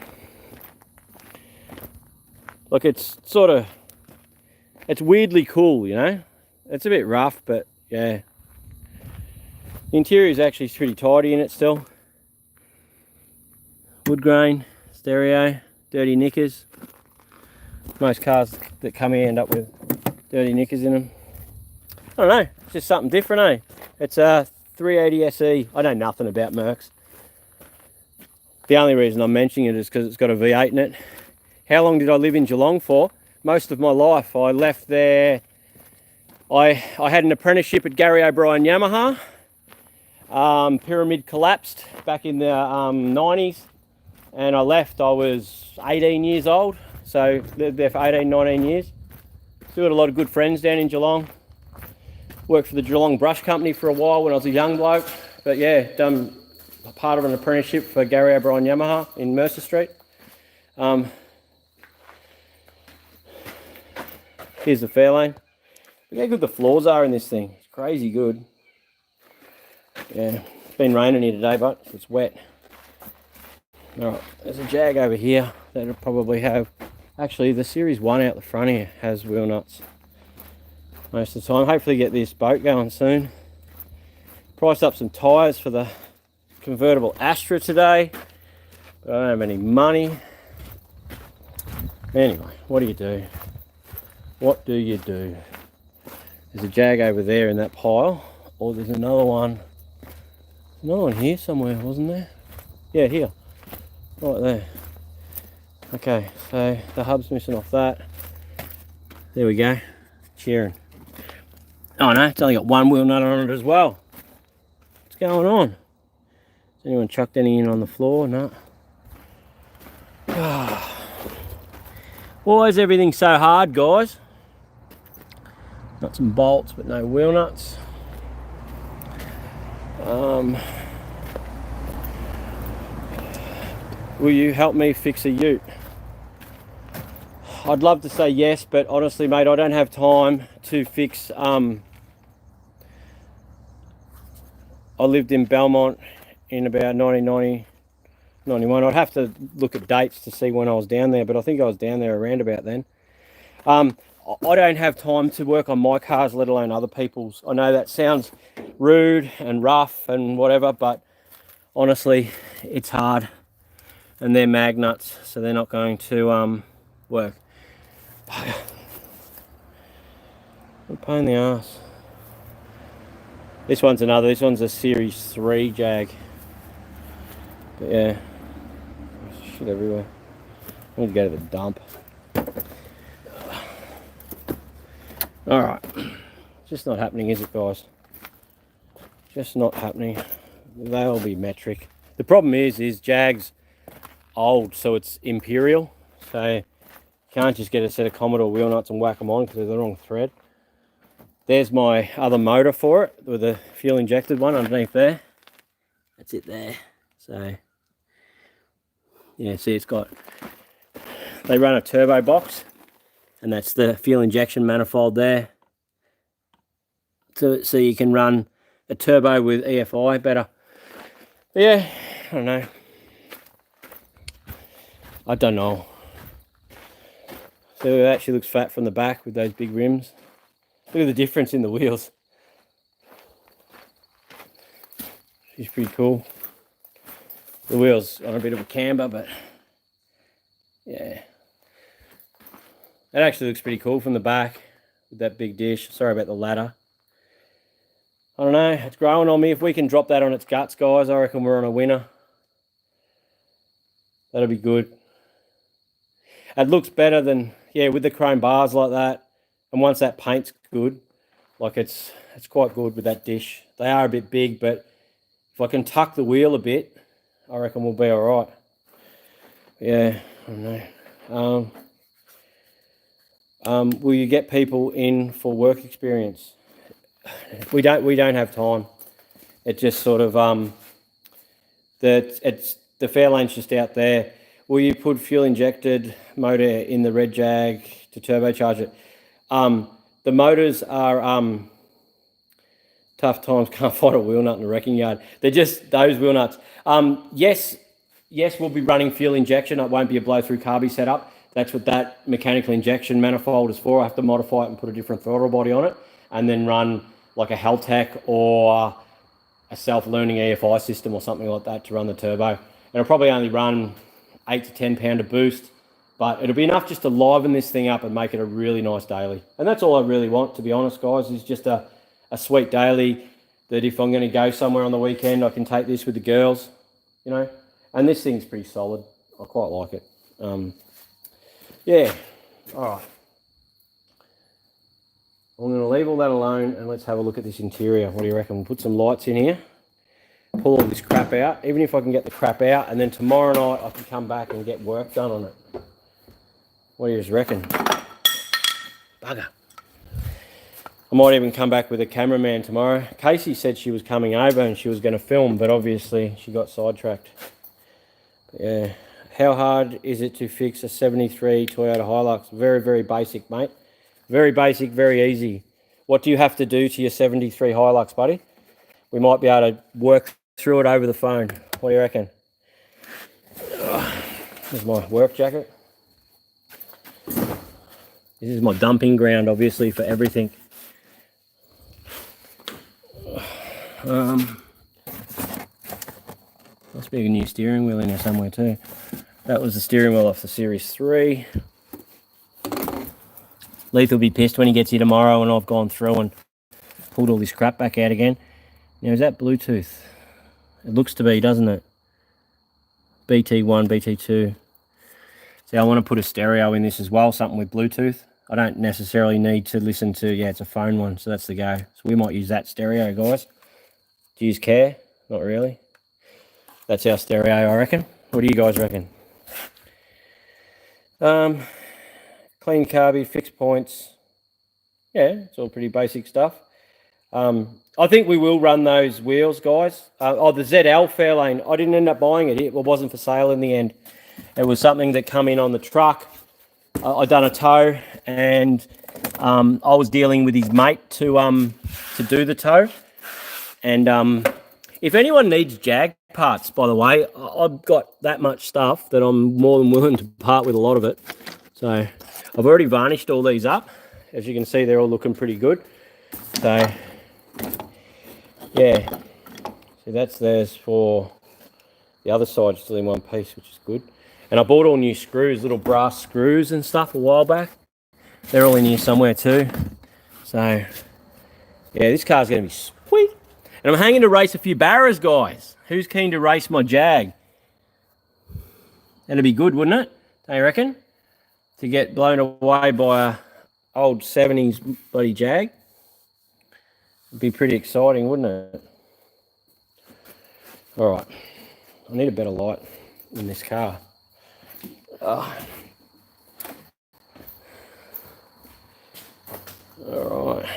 A: Look, it's weirdly cool, you know? It's a bit rough, but yeah. The interior is actually pretty tidy in it still. Wood grain, stereo, dirty knickers. Most cars that come here end up with dirty knickers in them. I don't know, it's just something different, eh? It's a 380 SE. I know nothing about Mercs. The only reason I'm mentioning it is because it's got a V8 in it. How long did I live in Geelong for? Most of my life. I left there. I had an apprenticeship at Gary O'Brien Yamaha. Pyramid collapsed back in the 90s, and I left. I was 18 years old, so lived there for 18, 19 years. Still got a lot of good friends down in Geelong. Worked for the Geelong Brush Company for a while when I was a young bloke, but yeah, done part of an apprenticeship for Gary O'Brien Yamaha in Mercer Street. Here's the Fairlane. Look how good the floors are in this thing. It's crazy good. Yeah, it's been raining here today, but it's wet. Alright, there's a Jag over here that'll probably have... Actually, the Series 1 out the front here has wheel nuts most of the time. Hopefully get this boat going soon. Priced up some tyres for the convertible Astra today, but I don't have any money. Anyway, what do you do? What do you do? There's a Jag over there in that pile, or there's another one. Another one here somewhere, wasn't there? Yeah, here. Right there. Okay, so the hub's missing off that. There we go. Cheering. Oh no, it's only got one wheel nut on it as well. What's going on? Has anyone chucked any in on the floor? No. Why is everything so hard, guys? Got some bolts, but no wheel nuts. Will you help me fix a ute? I'd love to say yes, but honestly, mate, I don't have time to fix. I lived in Belmont in about 1990, 91. I'd have to look at dates to see when I was down there, but I think I was down there around about then. I don't have time to work on my cars, let alone other people's. I know that sounds rude and rough and whatever, but honestly, it's hard. And they're magnets, so they're not going to work. What a pain in the ass. This one's another. This one's a Series 3 Jag. But yeah, shit everywhere. I need to go to the dump. All right, just not happening, is it, guys? Just not happening. They'll be metric. The problem is Jag's old, so it's imperial, so you can't just get a set of Commodore wheel nuts and whack them on because they're the wrong thread. There's my other motor for it with a fuel injected one underneath there. That's it there. So yeah, see, it's got, they run a turbo box, and that's the fuel injection manifold there, so you can run a turbo with EFI better. But yeah, I don't know. I don't know. So it actually looks fat from the back with those big rims. Look at the difference in the wheels. She's pretty cool. The wheels on a bit of a camber, but yeah. That actually looks pretty cool from the back with that big dish. Sorry about the ladder. I don't know, it's growing on me. If we can drop that on its guts, guys, I reckon we're on a winner. That'll be good. It looks better than, yeah, with the chrome bars like that. And once that paint's good, like it's quite good with that dish. They are a bit big, but if I can tuck the wheel a bit, I reckon we'll be all right. Yeah, I don't know. Will you get people in for work experience? We don't have time. It just sort of the Fairlane's just out there. Will you put fuel injected motor in the red Jag to turbocharge it? The motors are tough times, can't find a wheel nut in the wrecking yard. They're just those wheel nuts. Yes, we'll be running fuel injection. It won't be a blow-through carby setup. That's what that mechanical injection manifold is for. I have to modify it and put a different throttle body on it, and then run like a Haltech or a self-learning EFI system or something like that to run the turbo. And it'll probably only run 8 to 10 pounder boost, but it'll be enough just to liven this thing up and make it a really nice daily. And that's all I really want, to be honest, guys, is just a sweet daily that if I'm going to go somewhere on the weekend, I can take this with the girls, you know. And this thing's pretty solid. I quite like it. Yeah, all right. I'm going to leave all that alone and let's have a look at this interior. What do you reckon? We'll put some lights in here, pull all this crap out, even if I can get the crap out, and then tomorrow night I can come back and get work done on it. What do you reckon? Bugger. I might even come back with a cameraman tomorrow. Casey said she was coming over and she was going to film, but obviously she got sidetracked. But yeah. How hard is it to fix a 73 Toyota Hilux? Very, very basic, mate. Very basic, very easy. What do you have to do to your 73 Hilux, buddy? We might be able to work through it over the phone. What do you reckon? Here's my work jacket. This is my dumping ground, obviously, for everything. Must be a new steering wheel in there somewhere too. That was the steering wheel off the Series 3. Leith will be pissed when he gets here tomorrow and I've gone through and pulled all this crap back out again. Now, is that Bluetooth? It looks to be, doesn't it? BT1, BT2. See, I want to put a stereo in this as well, something with Bluetooth. I don't necessarily need to listen to, yeah, it's a phone one, so that's the go. So we might use that stereo, guys. Do you care? Not really. That's our stereo, I reckon. What do you guys reckon? Clean carby, fixed points. Yeah, it's all pretty basic stuff. I think we will run those wheels, guys. The ZL Fairlane, I didn't end up buying it. It wasn't for sale in the end. It was something that come in on the truck. I done a tow, and I was dealing with his mate to do the tow. And if anyone needs Jag parts, by the way, I've got that much stuff that I'm more than willing to part with a lot of it. So I've already varnished all these up. As you can see, they're all looking pretty good. So yeah, so that's theirs for the other side, still in one piece, which is good. And I bought all new screws, little brass screws and stuff a while back. They're all in here somewhere too. So yeah, this car's going to be sweet. And I'm hanging to race a few barras, guys. Who's keen to race my Jag? That'd be good, wouldn't it? Don't you reckon? To get blown away by a old 70s bloody Jag. It'd be pretty exciting, wouldn't it? All right. I need a better light in this car. All right.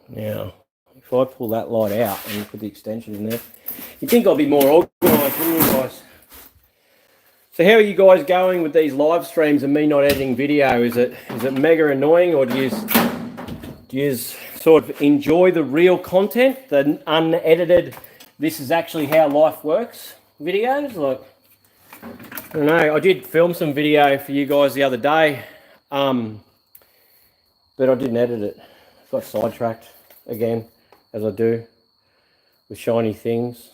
A: Now, if I pull that light out and put the extension in there, you'd think I'll be more organised, wouldn't you guys? So how are you guys going with these live streams and me not editing video? Is it mega annoying, or do you sort of enjoy the real content, the unedited, this is actually how life works videos? Like, I don't know, I did film some video for you guys the other day, but I didn't edit it. Got sidetracked again, as I do with shiny things.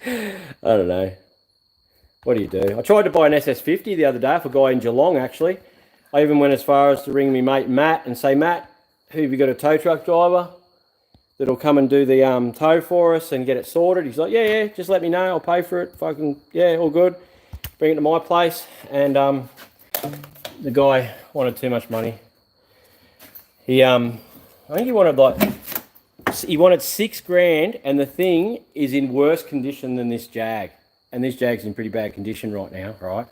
A: I don't know. What do you do? I tried to buy an SS50 the other day for a guy in Geelong, actually. I even went as far as to ring me mate Matt and say, Matt, who have you got a tow truck driver that'll come and do the tow for us and get it sorted? He's like, yeah, just let me know. I'll pay for it. Fucking, yeah, all good. Bring it to my place. And the guy wanted too much money. I think he wanted $6,000, and the thing is in worse condition than this Jag. And this Jag's in pretty bad condition right now, right?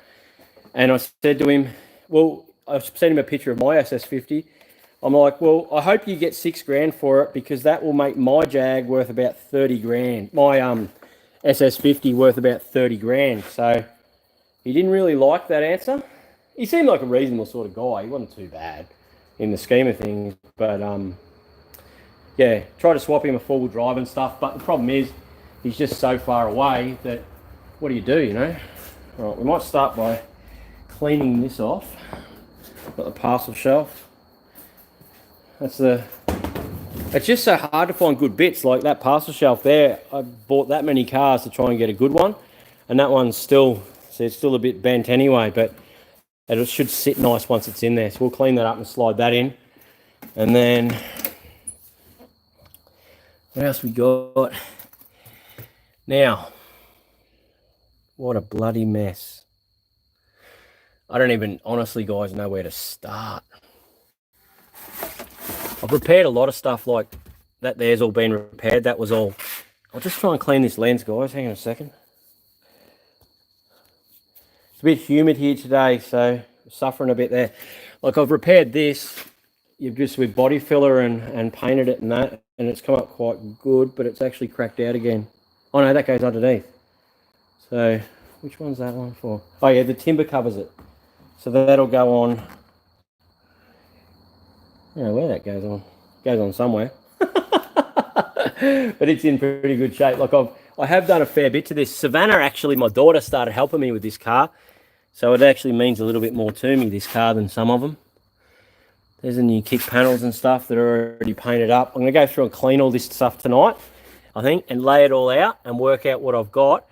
A: And I said to him, well, I sent him a picture of my SS50. I'm like, well, I hope you get $6,000 for it, because that will make my Jag worth about 30 grand. My SS50 worth about 30 grand. So he didn't really like that answer. He seemed like a reasonable sort of guy. He wasn't too bad in the scheme of things, but yeah, try to swap him a four-wheel drive and stuff, but the problem is he's just so far away that what do, you know? All right, we might start by cleaning this off. Got the parcel shelf. It's just so hard to find good bits, like that parcel shelf there. I bought that many cars to try and get a good one, and that one's still, see, it's still a bit bent anyway, but it should sit nice once it's in there. So we'll clean that up and slide that in. And then what else we got? Now, what a bloody mess. I don't even, honestly, guys, know where to start. I've repaired a lot of stuff, like that there's all been repaired. That was all. I'll just try and clean this lens, guys. Hang on a second. It's a bit humid here today, so suffering a bit there. Like, I've repaired this, you've just with body filler and painted it and that, and it's come up quite good, but it's actually cracked out again. Oh no, that goes underneath. So which one's that one for? Oh yeah, the timber covers it. So that'll go on. I don't know where that goes on. It goes on somewhere. But it's in pretty good shape. Like I have done a fair bit to this. Savannah, actually, my daughter, started helping me with this car. So it actually means a little bit more to me, this car, than some of them. There's the new kick panels and stuff that are already painted up. I'm going to go through and clean all this stuff tonight, I think, and lay it all out and work out what I've got.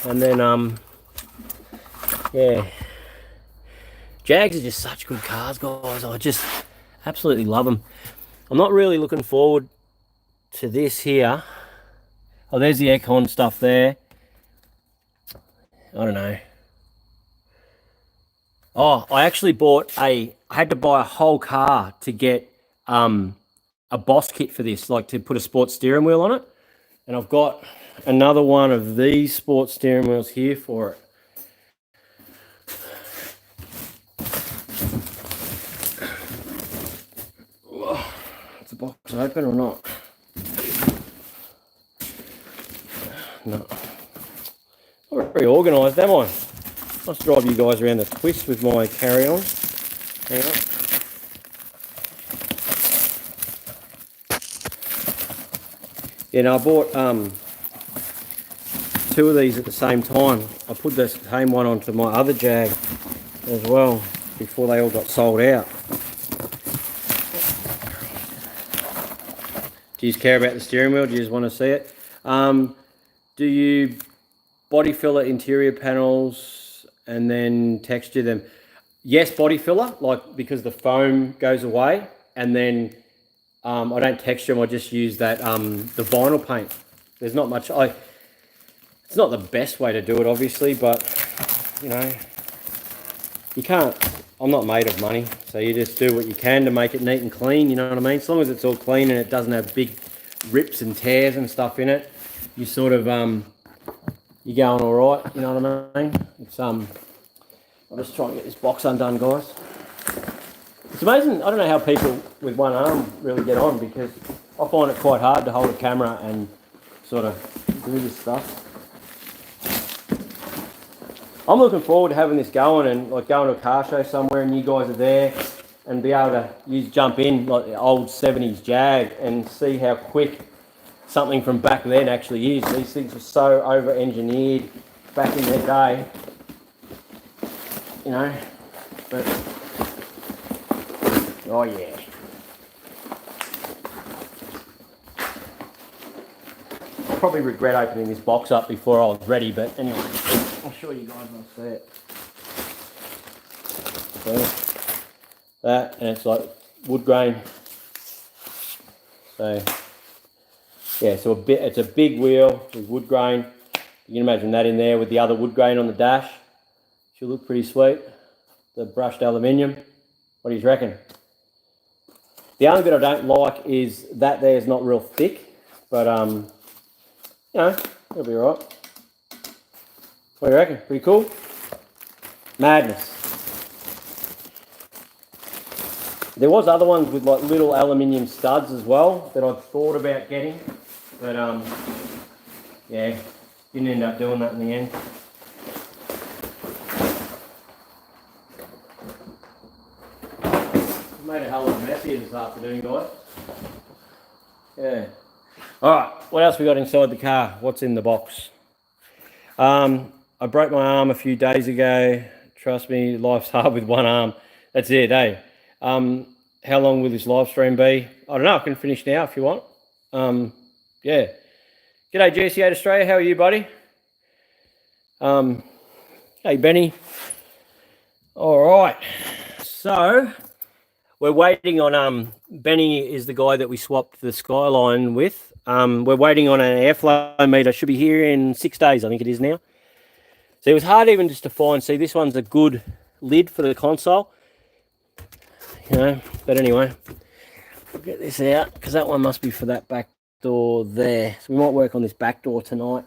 A: And then, yeah. Jags are just such good cars, guys. I just absolutely love them. I'm not really looking forward to this here. Oh, there's the aircon stuff there. I don't know. Oh, I actually I had to buy a whole car to get a boss kit for this, like to put a sports steering wheel on it. And I've got another one of these sports steering wheels here for it. Is the box open or not? No. Not very organised, am I? Must drive you guys around the twist with my carry-on. Hang on. Yeah, no, I bought two of these at the same time. I put the same one onto my other Jag as well before they all got sold out. Do you care about the steering wheel? Do you just want to see it? Do you body filler interior panels and then texture them? Yes, body filler, like because the foam goes away, and then I don't texture them. I just use that the vinyl paint. There's not much. It's not the best way to do it, obviously, but you know, you can't. I'm not made of money, so you just do what you can to make it neat and clean. You know what I mean? As long as it's all clean and it doesn't have big rips and tears and stuff in it, you sort of you're going all right. You know what I mean? It's I'm just trying to get this box undone, guys. It's amazing. I don't know how people with one arm really get on, because I find it quite hard to hold a camera and sort of do this stuff. I'm looking forward to having this going and like going to a car show somewhere and you guys are there and be able to jump in like the old 70s Jag and see how quick something from back then actually is. These things were so over-engineered back in their day, you know, but oh yeah. I'll probably regret opening this box up before I was ready, but anyway. I'm sure you guys will see it. So, that, and it's like wood grain. So, yeah, so it's a big wheel with wood grain. You can imagine that in there with the other wood grain on the dash. Should look pretty sweet. The brushed aluminium. What do you reckon? The only bit I don't like is that there's not real thick, but you know, it'll be alright. What do you reckon? Pretty cool? Madness. There was other ones with like little aluminium studs as well that I'd thought about getting, but yeah, didn't end up doing that in the end. Made a hell of a mess here this afternoon, guys. Yeah. Alright, what else we got inside the car? What's in the box? I broke my arm a few days ago. Trust me, life's hard with one arm. That's it, eh? How long will this live stream be? I don't know. I can finish now if you want. Yeah. G'day, GC8 Australia. How are you, buddy? Hey, Benny. All right. So we're waiting on Benny is the guy that we swapped the Skyline with. We're waiting on an airflow meter. Should be here in 6 days, I think it is now. So it was hard even just to find. See, this one's a good lid for the console. You know, but anyway, we'll get this out because that one must be for that back door there. So we might work on this back door tonight,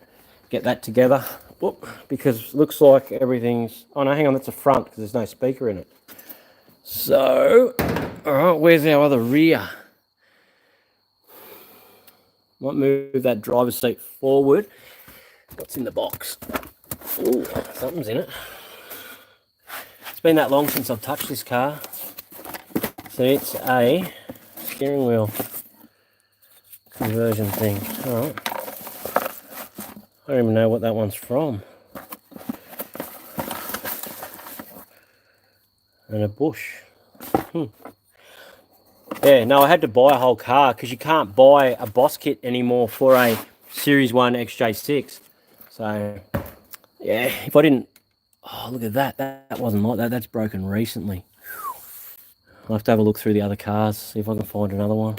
A: get that together. Whoop, because it looks like everything's... Oh no, hang on, that's a front because there's no speaker in it. So, all right, where's our other rear? Might move that driver's seat forward. What's in the box? Ooh, something's in it. It's been that long since I've touched this car. So it's a steering wheel conversion thing. All right. I don't even know what that one's from. And a bush. Yeah, no, I had to buy a whole car because you can't buy a boss kit anymore for a Series 1 xj6. So, yeah, if I didn't... Oh, look at that. That wasn't like that. That's broken recently. I'll have to have a look through the other cars, see if I can find another one.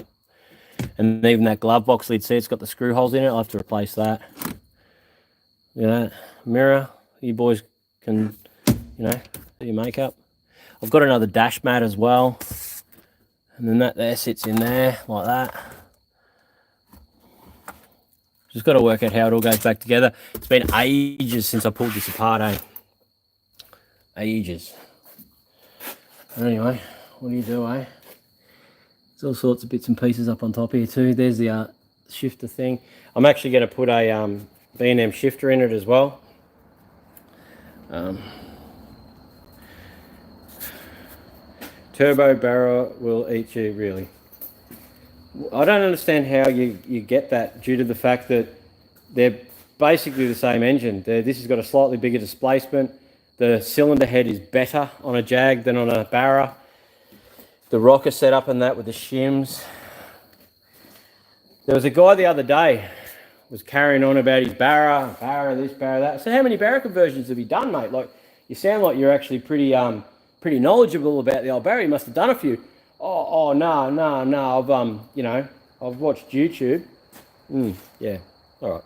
A: And even that glove box lid, see it's got the screw holes in it. I'll have to replace that. You know, mirror, you boys can, you know, do your makeup. I've got another dash mat as well. And then that there sits in there like that. Just got to work out how it all goes back together. It's been ages since I pulled this apart, eh? Ages. Anyway, what do you do, eh? There's all sorts of bits and pieces up on top here too. There's the shifter thing. I'm actually going to put a B&M shifter in it as well. Turbo barrel will eat you, really. I don't understand how you get that, due to the fact that they're basically the same engine. This has got a slightly bigger displacement. The cylinder head is better on a Jag than on a Barra. The rocker setup and that with the shims. There was a guy the other day was carrying on about his Barra this, Barra that. So how many Barra conversions have you done, mate? Like, you sound like you're actually pretty knowledgeable about the old Barra. You must have done a few. Oh no. I've you know, I've watched YouTube. Yeah. All right.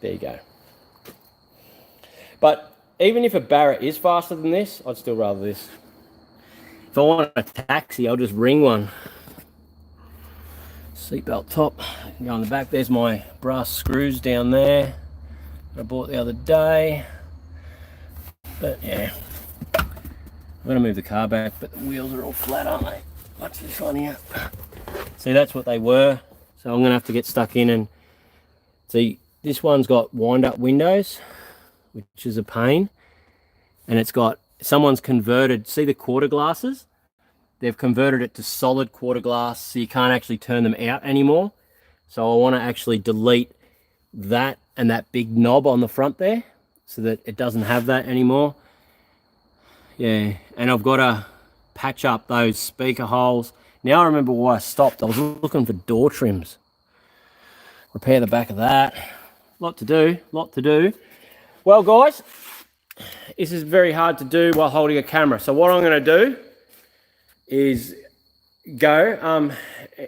A: There you go. But even if a Barra is faster than this, I'd still rather this. If I want a taxi, I'll just ring one. Seatbelt top, go on the back. There's my brass screws down there that I bought the other day. But yeah, I'm gonna move the car back, but the wheels are all flat, aren't they? Watch this one here. See, that's what they were. So I'm gonna have to get stuck in and see. This one's got wind-up windows, which is a pain, and it's got, someone's converted, see the quarter glasses? They've converted it to solid quarter glass, so you can't actually turn them out anymore. So I want to actually delete that and that big knob on the front there, so that it doesn't have that anymore. Yeah, and I've got to patch up those speaker holes. Now I remember why I stopped. I was looking for door trims. Repair the back of that. Lot to do. Well, guys, this is very hard to do while holding a camera. So what I'm going to do is go.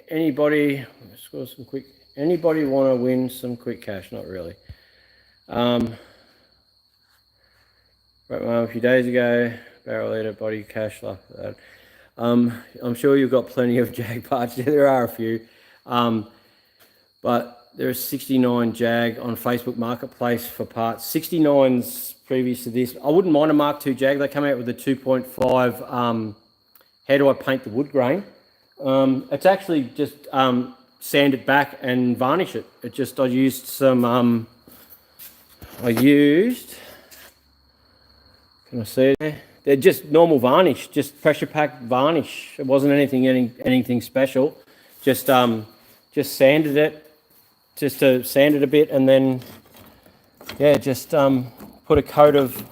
A: Anybody score some quick? Anybody want to win some quick cash? Not really. Right, well, a few days ago, barrel leader, body cash, like that. I'm sure you've got plenty of Jag parts. There are a few, but there are 69 Jag on Facebook Marketplace for parts. 69's previous to this. I wouldn't mind a Mark II Jag. They come out with a 2.5. How do I paint the wood grain? It's actually just sand it back and varnish it. I used some, can I see it there? They're just normal varnish, just pressure packed varnish. It wasn't anything special. Just sanded it, just to sand it a bit, and then yeah, just put a coat of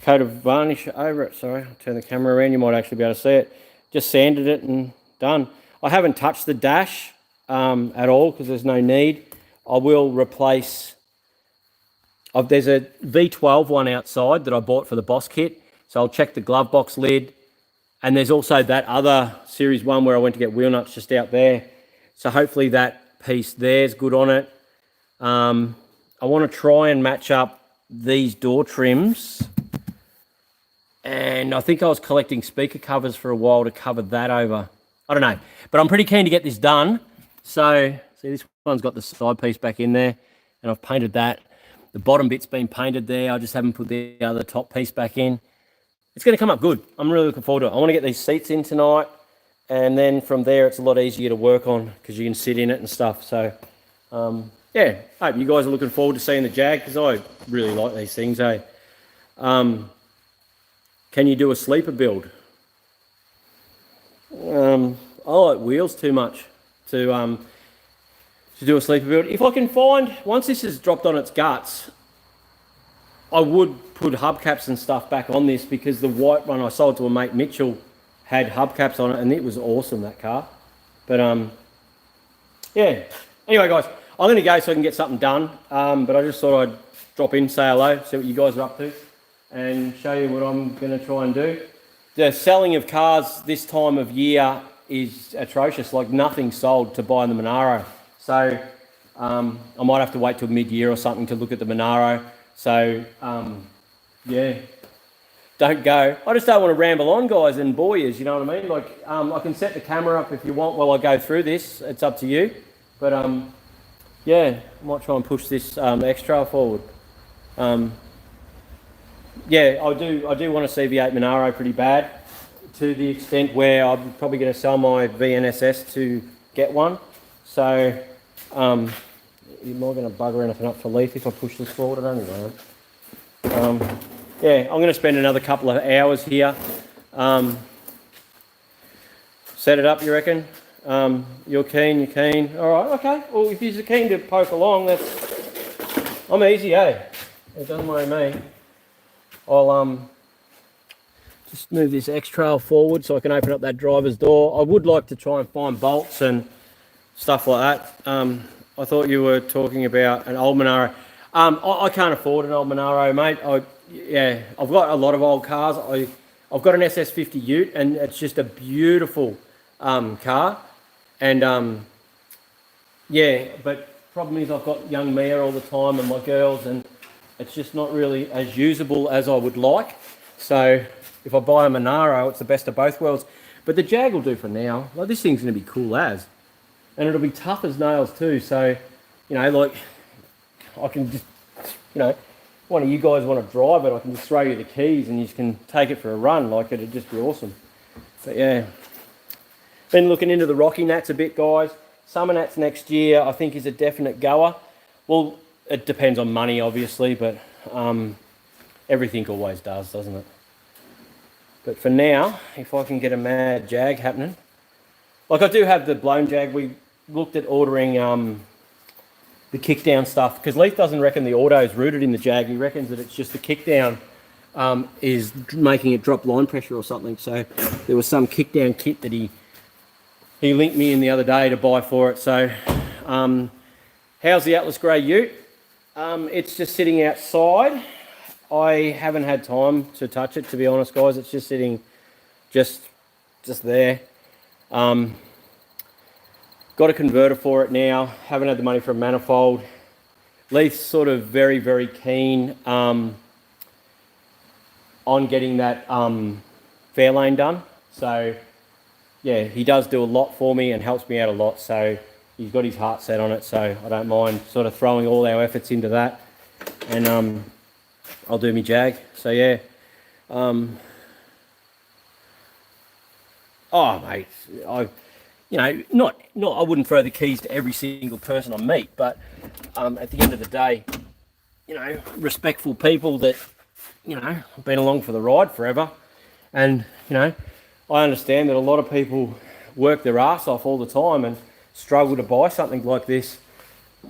A: varnish over it. Sorry, I'll turn the camera around, you might actually be able to see it. Just sanded it and done. I haven't touched the dash at all because there's no need. I will replace, there's a V12 one outside that I bought for the Boss kit, so I'll check the glove box lid. And there's also that other series one where I went to get wheel nuts just out there. So hopefully that piece there's good on it. I want to try and match up these door trims. And I think I was collecting speaker covers for a while to cover that over. I don't know, but I'm pretty keen to get this done. So see, this one's got the side piece back in there, and I've painted that. The bottom bit's been painted there. I just haven't put the other top piece back in. It's going to come up good. I'm really looking forward to it. I want to get these seats in tonight, and then from there it's a lot easier to work on because you can sit in it and stuff. So yeah, I hope you guys are looking forward to seeing the Jag, because I really like these things, eh? Can you do a sleeper build? I like wheels too much to do a sleeper build. If I can find, once this is dropped on its guts, I would put hubcaps and stuff back on this, because the white one I sold to a mate, Mitchell, had hubcaps on it, and it was awesome, that car. But yeah. Anyway, guys, I'm going to go so I can get something done. But I just thought I'd drop in, say hello, see what you guys are up to, and show you what I'm going to try and do. The selling of cars this time of year is atrocious. Like nothing sold to buy the Monaro. So I might have to wait till mid-year or something to look at the Monaro. So yeah, don't go. I just don't want to ramble on, guys, and bore you, you know what I mean? Like I can set the camera up if you want while I go through this. It's up to you. But yeah, I might try and push this X-Trail forward. Yeah, I do want a CV8 Monaro pretty bad, to the extent where I'm probably going to sell my VNSS to get one. So, am I going to bugger anything up for Leaf if I push this forward? I don't know. Yeah, I'm going to spend another couple of hours here. Set it up, you reckon? You're keen, you're keen. All right, okay. Well, if you're keen to poke along, I'm easy, eh? It doesn't worry me. I'll just move this X-Trail forward so I can open up that driver's door. I would like to try and find bolts and stuff like that. I thought you were talking about an old Monaro. I can't afford an old Monaro, mate. Yeah, I've got a lot of old cars. I've got an SS50 Ute, and it's just a beautiful car. And yeah, but problem is I've got young Mia all the time and my girls, and it's just not really as usable as I would like. So if I buy a Monaro, it's the best of both worlds. But the Jag will do for now. Like, this thing's going to be cool as. And it'll be tough as nails too. So, you know, like, I can just, you know, one of you guys want to drive it, I can just throw you the keys and you can take it for a run. Like, it'd just be awesome. But yeah. Been looking into the Rocky Nats a bit, guys. Summer Nats next year, I think, is a definite goer. Well, it depends on money, obviously, but everything always does, doesn't it? But for now, if I can get a mad Jag happening. Like, I do have the blown Jag. We looked at ordering the kickdown stuff, because Leith doesn't reckon the auto is rooted in the Jag. He reckons that it's just the kickdown is making it drop line pressure or something. So there was some kickdown kit that he linked me in the other day to buy for it. So how's the Atlas Grey Ute? It's just sitting outside. I haven't had time to touch it, to be honest, guys. It's just sitting just there. Got a converter for it now. Haven't had the money for a manifold. Leith's sort of very, very keen on getting that Fairlane done. So yeah, he does do a lot for me and helps me out a lot. So he's got his heart set on it. So I don't mind sort of throwing all our efforts into that. And I'll do me Jag. So yeah. Oh mate, I wouldn't throw the keys to every single person I meet, but at the end of the day, you know, respectful people that, you know, have been along for the ride forever. And, you know, I understand that a lot of people work their ass off all the time and struggle to buy something like this.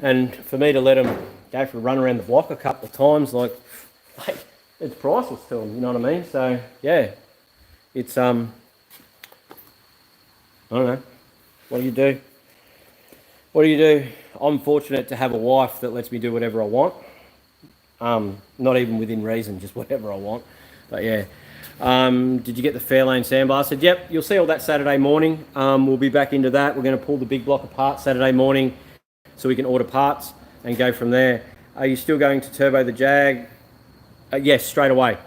A: And for me to let them go for a run around the block a couple of times, like it's priceless to them, you know what I mean? So, yeah, it's, I don't know. What do you do? What do you do? I'm fortunate to have a wife that lets me do whatever I want. Not even within reason, just whatever I want. But yeah. Did you get the Fairlane sandblasted? Yep, you'll see all that Saturday morning. We'll be back into that. We're going to pull the big block apart Saturday morning so we can order parts and go from there. Are you still going to turbo the Jag? Yes, straight away.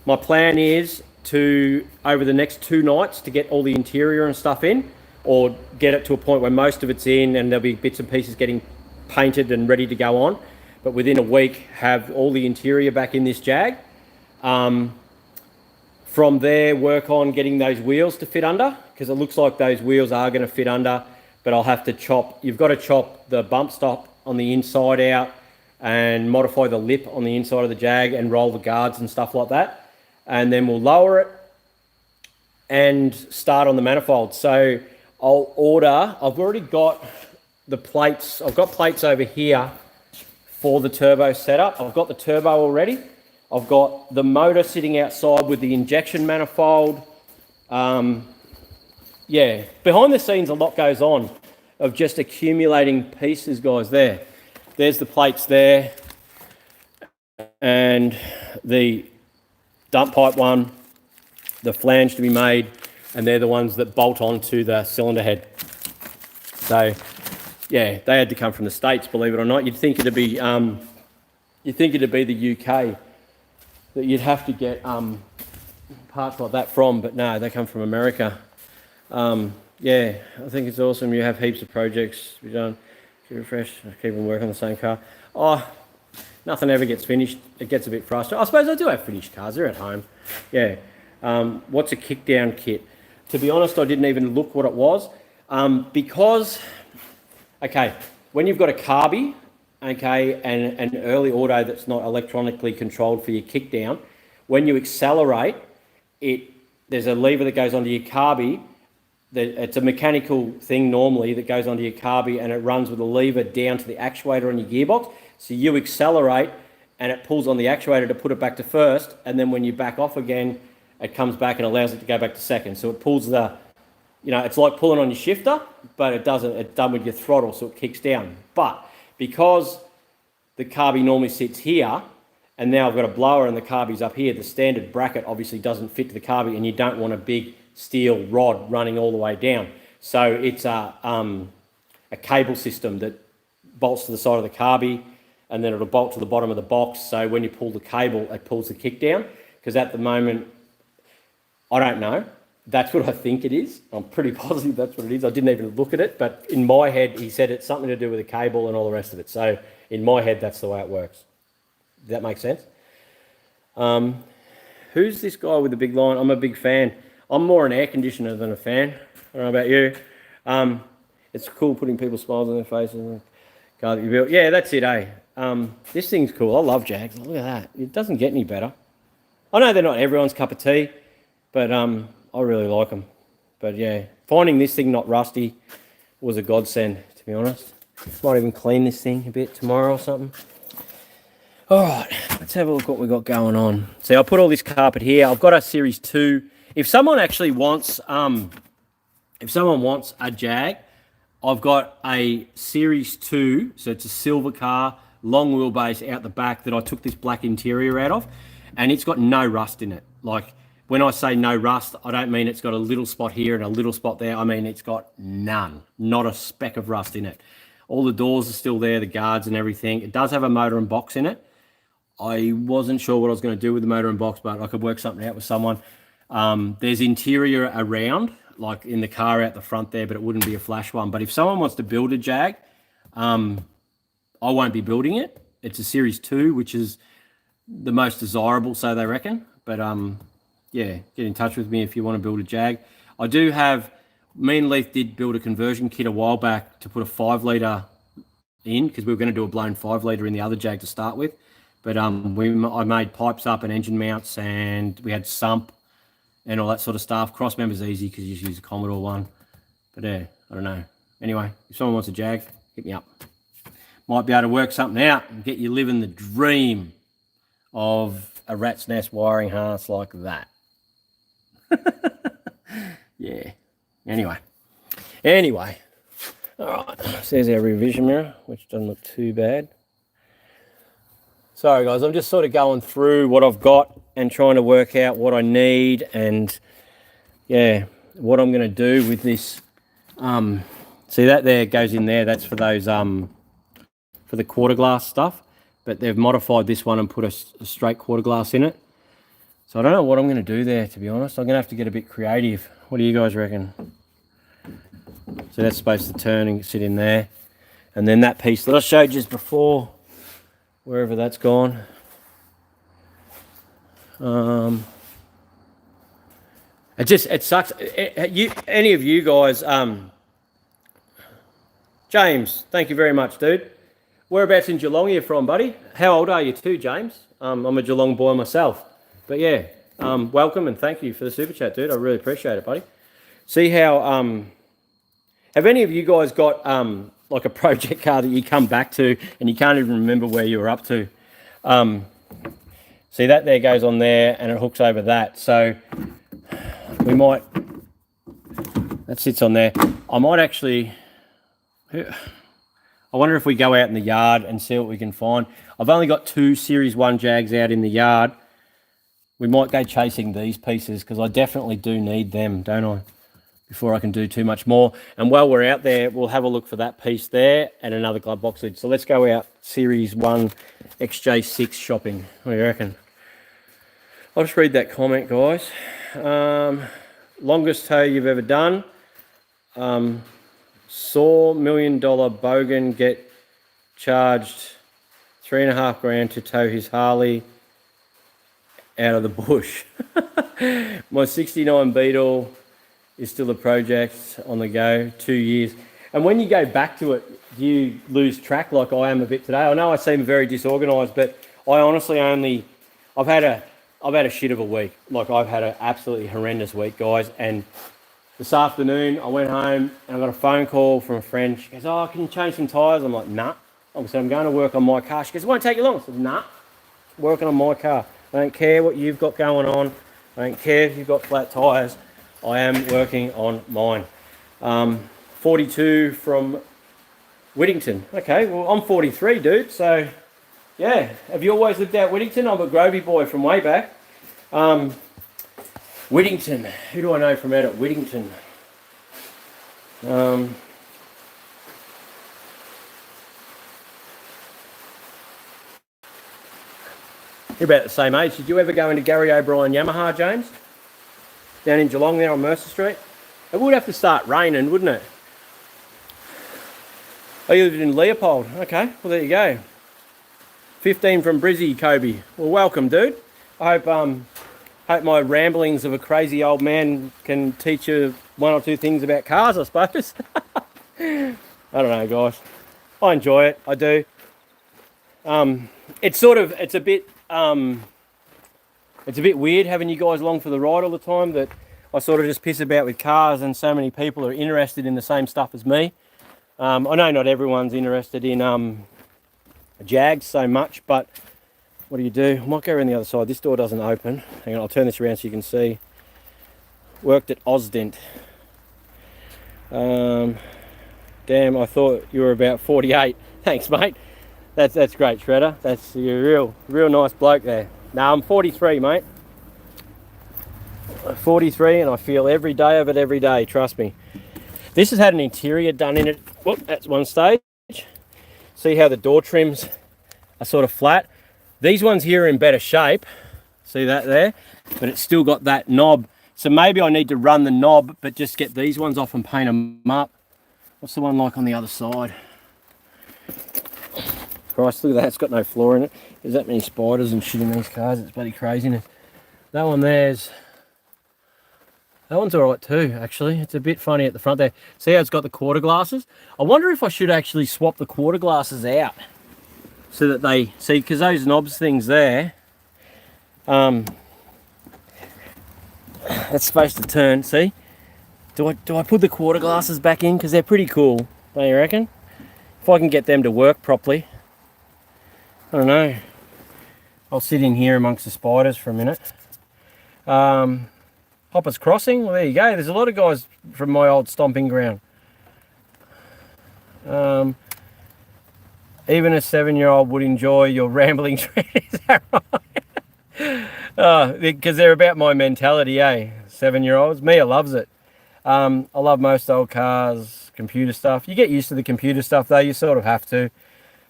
A: My plan is to, over the next 2 nights, to get all the interior and stuff in, or get it to a point where most of it's in and there'll be bits and pieces getting painted and ready to go on. But within a week, have all the interior back in this Jag. From there, work on getting those wheels to fit under, because it looks like those wheels are going to fit under, but I'll have to chop, you've got to chop the bump stop on the inside out and modify the lip on the inside of the Jag and roll the guards and stuff like that. And then we'll lower it and start on the manifold. So I'll order, I've already got the plates, I've got plates over here for the turbo setup. I've got the turbo already. I've got the motor sitting outside with the injection manifold. Yeah, behind the scenes a lot goes on of just accumulating pieces, guys. There's the plates there, and the dump pipe one, the flange to be made, and they're the ones that bolt onto the cylinder head. So, yeah, they had to come from the States, believe it or not. You'd think it'd be the UK that you'd have to get parts like that from, but no, they come from America. Yeah, I think it's awesome. You have heaps of projects to be done. Keep refresh, keep on working on the same car. Oh, nothing ever gets finished. It gets a bit frustrating. I suppose I do have finished cars. They're at home. Yeah. What's a kickdown kit? To be honest, I didn't even look what it was. Because, okay, when you've got a carby, okay, and an early auto that's not electronically controlled for your kickdown, when you accelerate, there's a lever that goes onto your carby. It's a mechanical thing normally that goes onto your carby, and it runs with a lever down to the actuator on your gearbox. So you accelerate and it pulls on the actuator to put it back to first, and then when you back off again, it comes back and allows it to go back to second. So it pulls it's like pulling on your shifter, but it's done with your throttle, so it kicks down. But because the carby normally sits here, and now I've got a blower and the carby's up here, the standard bracket obviously doesn't fit to the carby, and you don't want a big steel rod running all the way down. So it's a cable system that bolts to the side of the carby, and then it'll bolt to the bottom of the box. So when you pull the cable, it pulls the kick down. Because at the moment, I don't know. That's what I think it is. I'm pretty positive that's what it is. I didn't even look at it, but in my head, he said it's something to do with a cable and all the rest of it. So in my head, that's the way it works. Does that make sense? Who's this guy with the big line? I'm a big fan. I'm more an air conditioner than a fan. I don't know about you. It's cool putting people's smiles on their faces. And the car that you built. Yeah, that's it, eh? This thing's cool. I love Jags. Look at that. It doesn't get any better. I know they're not everyone's cup of tea, but I really like them. But yeah, finding this thing not rusty was a godsend, to be honest. Might even clean this thing a bit tomorrow or something. All right, let's have a look what we got going on. See, I put all this carpet here. I've got a Series 2. If someone actually wants, a Jag, I've got a Series 2, so it's a silver car, long wheelbase out the back that I took this black interior out of, and it's got no rust in it. Like, when I say no rust, I don't mean it's got a little spot here and a little spot there. I mean it's got none, not a speck of rust in it. All the doors are still there, the guards and everything. It does have a motor and box in it. I wasn't sure what I was going to do with the motor and box, but I could work something out with someone. There's interior around, like in the car out the front there, but it wouldn't be a flash one. But if someone wants to build a Jag, I won't be building it. It's a Series 2, which is the most desirable, so they reckon. But yeah, get in touch with me if you want to build a Jag. I do have, me and Leith did build a conversion kit a while back to put a 5-litre in, because we were going to do a blown 5-litre in the other Jag to start with. But I made pipes up and engine mounts, and we had sump and all that sort of stuff. Cross member's easy because you just use a Commodore one. But yeah, I don't know. Anyway, if someone wants a Jag, hit me up. Might be able to work something out and get you living the dream of a rat's nest wiring harness like that. Yeah. Anyway. All right. There's our rear vision mirror, which doesn't look too bad. Sorry, guys. I'm just sort of going through what I've got and trying to work out what I need and, yeah, what I'm going to do with this. See, that there goes in there. That's for those, for the quarter glass stuff. But they've modified this one and put a straight quarter glass in it. So I don't know what I'm going to do there, to be honest. I'm going to have to get a bit creative. What do you guys reckon? So that's supposed to turn and sit in there. And then that piece that I showed you just before, wherever that's gone. It sucks. Any of you guys, James, thank you very much, dude. Whereabouts in Geelong are you from, buddy? How old are you too, James? I'm a Geelong boy myself. But yeah, welcome and thank you for the super chat, dude. I really appreciate it, buddy. See how, have any of you guys got like a project car that you come back to and you can't even remember where you were up to? See, that there goes on there and it hooks over that. So we might, that sits on there. I might actually, I wonder if we go out in the yard and see what we can find. I've only got 2 Series 1 Jags out in the yard. we might go chasing these pieces because I definitely do need them, don't I? Before I can do too much more. And while we're out there, we'll have a look for that piece there and another glove box lid. So let's go out Series 1 xj6 shopping. What do you reckon? I'll just read that comment, guys. Longest tow you've ever done. Saw $1 million bogan get charged $3.5 grand to tow his Harley out of the bush. My 69 Beetle is still a project on the go, 2 years. And when you go back to it, do you lose track like I am a bit today? I know I seem very disorganised, but I honestly I've had a shit of a week. Like I've had an absolutely horrendous week, guys. And this afternoon I went home and I got a phone call from a friend. She goes, "Oh, can you change some tyres?" I'm like, "Nah." I said, "I'm going to work on my car." She goes, "It won't take you long." I said, "Nah, working on my car. I don't care what you've got going on. I don't care if you've got flat tyres. I am working on mine." 42 from Whittington. Okay, well, I'm 43, dude. So, yeah. Have you always lived out Whittington? I'm a Grovey boy from way back. Whittington. Who do I know from out at Whittington? You're about the same age. Did you ever go into Gary O'Brien Yamaha, James? Down in Geelong there on Mercer Street? It would have to start raining, wouldn't it? Oh, you lived in Leopold. Okay, well there you go. 15 from Brizzy, Kobe. Well, welcome, dude. I hope my ramblings of a crazy old man can teach you one or two things about cars, I suppose. I don't know, guys. I enjoy it. I do. It's a bit weird having you guys along for the ride all the time, that I sort of just piss about with cars and so many people are interested in the same stuff as me. I know not everyone's interested in Jags so much, but what do? I might go around the other side. This door doesn't open. Hang on, I'll turn this around so you can see. Worked at Osdent. Damn, I thought you were about 48. Thanks, mate. That's great, Shredder. You're real nice bloke there. No, I'm 43, mate. 43, and I feel every day of it every day, trust me. This has had an interior done in it. Whoop, that's one stage. See how the door trims are sort of flat? These ones here are in better shape. See that there? But it's still got that knob. So maybe I need to run the knob, but just get these ones off and paint them up. What's the one like on the other side? Christ, look at that. It's got no floor in it. There's that many spiders and shit in these cars. It's bloody craziness. That one's alright too, actually. It's a bit funny at the front there. See how it's got the quarter glasses? I wonder if I should actually swap the quarter glasses out so that they see, because those knobs things there, that's supposed to turn. See? Do I put the quarter glasses back in? Because they're pretty cool, don't you reckon? If I can get them to work properly. I don't know. I'll sit in here amongst the spiders for a minute. Hoppers Crossing, well there you go. There's a lot of guys from my old stomping ground. Even a 7-year-old would enjoy your rambling trend, is that right? Because they're about my mentality, eh? 7-year-olds. Mia loves it. I love most old cars, computer stuff. You get used to the computer stuff though, you sort of have to.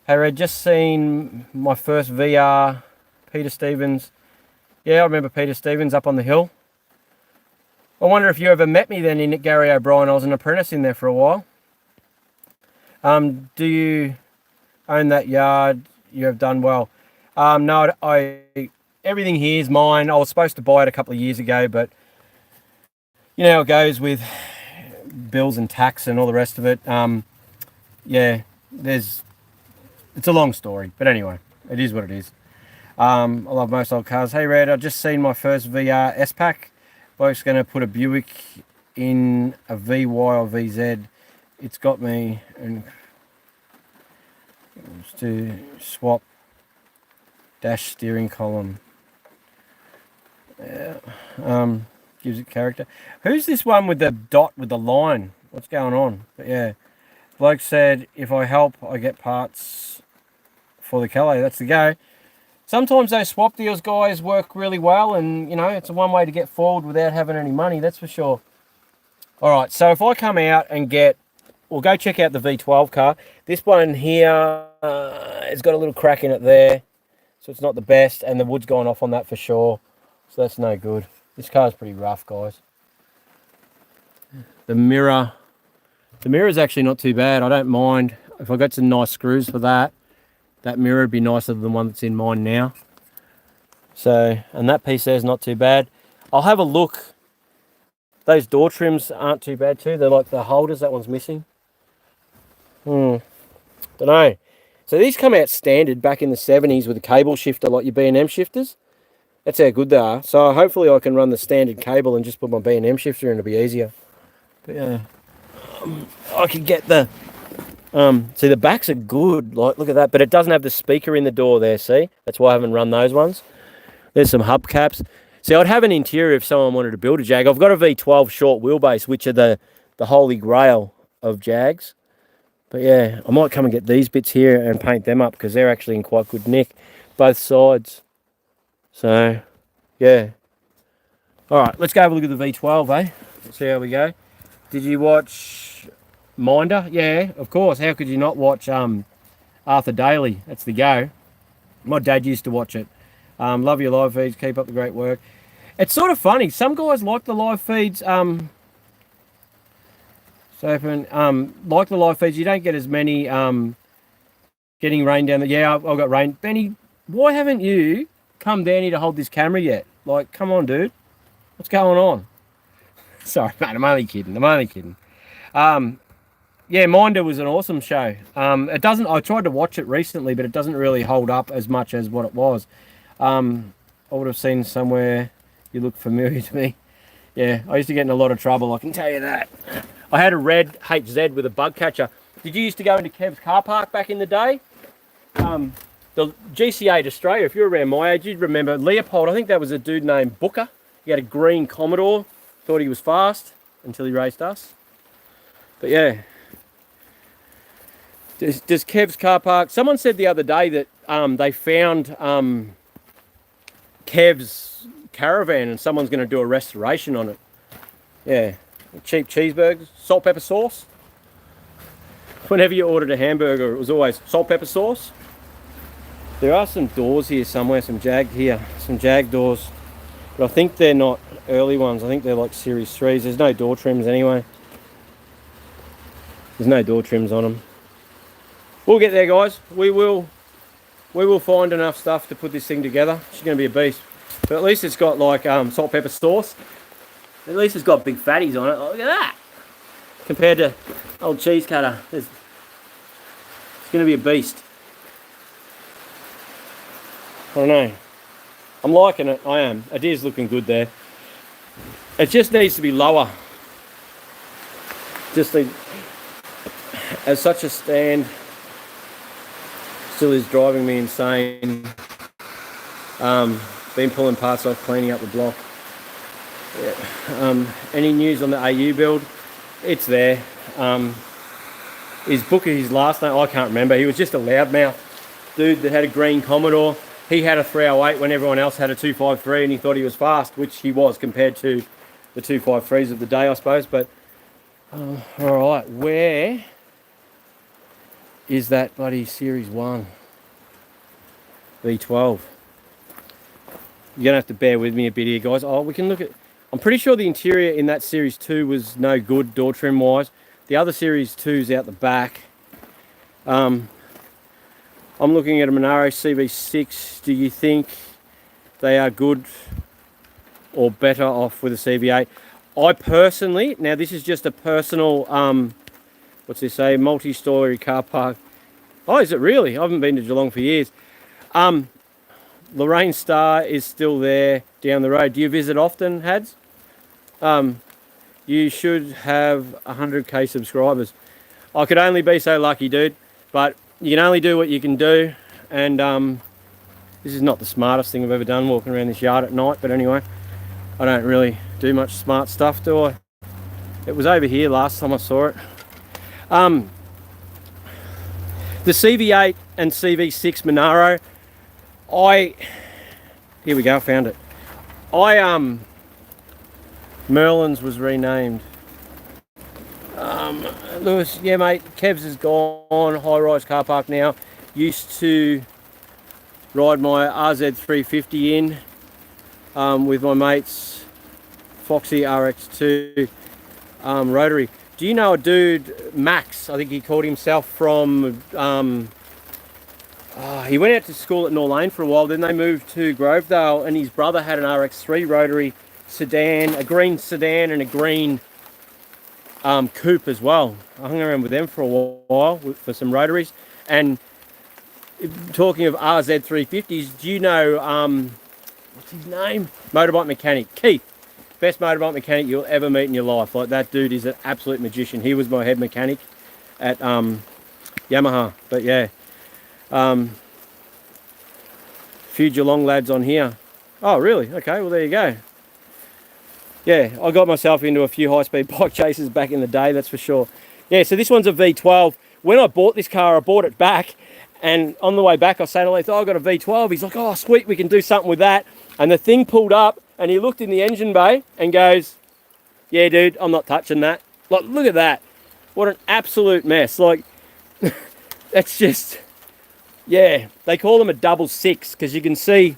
A: Hey Red, just seen my first VR, Peter Stevens. Yeah, I remember Peter Stevens up on the hill. I wonder if you ever met me then in Gary O'Brien. I was an apprentice in there for a while. Do you own that yard? You have done well. No, everything here is mine. I was supposed to buy it a couple of years ago, but you know how it goes with bills and tax and all the rest of it. Yeah, it's a long story, but anyway, it is what it is. I love most old cars. Hey Red, I've just seen my first VR S-Pack. Bloke's going to put a Buick in a VY or VZ. It's got me and to swap dash steering column. Yeah. Gives it character. Who's this one with the dot with the line? What's going on? But yeah. Bloke said, if I help, I get parts for the Calais. That's the go. sometimes those swap deals, guys, work really well, and you know, it's a one way to get forward without having any money, that's for sure. All right, so if I come out and we'll go check out the V12 car. This one here has got a little crack in it there, so it's not the best, and the wood's gone off on that for sure, so that's no good. This car's pretty rough, guys. The mirror's actually not too bad. I don't mind. If I got some nice screws for that mirror would be nicer than the one that's in mine now. So, and that piece there is not too bad. I'll have a look. Those door trims aren't too bad too. They're like the holders. That one's missing. Don't know. So these come out standard back in the 70s with a cable shifter like your B&M shifters. That's how good they are. So hopefully I can run the standard cable and just put my B&M shifter in. It'll be easier. But yeah, I could get the... see, the backs are good. Like, look at that. But it doesn't have the speaker in the door there, see? That's why I haven't run those ones. There's some hubcaps. See, I'd have an interior if someone wanted to build a Jag. I've got a V12 short wheelbase, which are the holy grail of Jags. But yeah, I might come and get these bits here and paint them up because they're actually in quite good nick, both sides. So, yeah. All right, let's go have a look at the V12, eh? Let's see how we go. Did you watch Minder? Yeah, of course. How could you not watch Arthur Daly? That's the go. My dad used to watch it. Love your live feeds. Keep up the great work. It's sort of funny. Some guys like the live feeds. Like the live feeds. You don't get as many getting rain down there. Yeah, I've got rain. Benny, why haven't you come down here to hold this camera yet? Like, come on, dude. What's going on? Sorry, mate. I'm only kidding. Yeah, Minder was an awesome show. It doesn't. I tried to watch it recently, but it doesn't really hold up as much as what it was. I would have seen somewhere. You look familiar to me. Yeah, I used to get in a lot of trouble, I can tell you that. I had a red HZ with a bug catcher. Did you used to go into Kev's car park back in the day? The GC8 Australia, if you're around my age, you'd remember Leopold. I think that was a dude named Booker. He had a green Commodore. Thought he was fast until he raced us. But yeah. Does Kev's car park... Someone said the other day that they found Kev's caravan and someone's going to do a restoration on it. Yeah. Cheap cheeseburgers, salt, pepper sauce. Whenever you ordered a hamburger, it was always salt, pepper sauce. There are some doors here somewhere, some Jag doors. But I think they're not early ones. I think they're like Series 3s. There's no door trims anyway. There's no door trims on them. We'll get there, guys. We will find enough stuff to put this thing together. She's going to be a beast. But at least it's got like salt, pepper sauce. At least it's got big fatties on it. Oh, look at that. Compared to old cheese cutter. It's going to be a beast. I don't know. I'm liking it. I am. It is looking good there. It just needs to be lower. As such a stand still is driving me insane. Been pulling parts off, cleaning up the block. Yeah. Any news on the AU build? It's there. Is Booker his last name? I can't remember. He was just a loudmouth dude that had a green Commodore. He had a 308 when everyone else had a 253 and he thought he was fast, which he was compared to the 253s of the day, I suppose. But, all right, where is that bloody Series 1 V12? You're going to have to bear with me a bit here, guys. Oh, we can look at... I'm pretty sure the interior in that Series 2 was no good, door trim-wise. The other Series 2's out the back. I'm looking at a Monaro CV6. Do you think they are good or better off with a CV8? I personally... Now, this is just a personal... what's this say? Multi-story car park. Oh, is it really? I haven't been to Geelong for years. Lorraine Star is still there down the road. Do you visit often, Hads? You should have 100k subscribers. I could only be so lucky, dude. But you can only do what you can do. And this is not the smartest thing I've ever done, walking around this yard at night. But anyway, I don't really do much smart stuff, do I? It was over here last time I saw it. The CV8 and CV6 Monaro, Here we go, I found it. Merlin's was renamed. Lewis, yeah mate, Kev's is gone, high-rise car park now. Used to ride my RZ350 in with my mates, Foxy RX2 rotary. Do you know a dude, Max, I think he called himself, from, he went out to school at Norlane for a while, then they moved to Grovedale, and his brother had an RX3 rotary sedan, a green sedan and a green coupe as well. I hung around with them for a while for some rotaries. And talking of RZ350s, do you know, what's his name? Motorbike mechanic, Keith. Best motorbike mechanic you'll ever meet in your life. Like, that dude is an absolute magician. He was my head mechanic at Yamaha. But yeah, few Geelong lads on here. Oh really? Okay, well there you go. Yeah, I got myself into a few high-speed bike chases back in the day, that's for sure. Yeah, so this one's a V12. When I bought this car, I bought it back, and on the way back, I say to Leith, oh, I got a V12. He's like, oh, sweet, we can do something with that. And the thing pulled up, and he looked in the engine bay and goes, yeah, dude, I'm not touching that. Like, look at that. What an absolute mess. Like, that's just, yeah. They call them a 6.6 because you can see,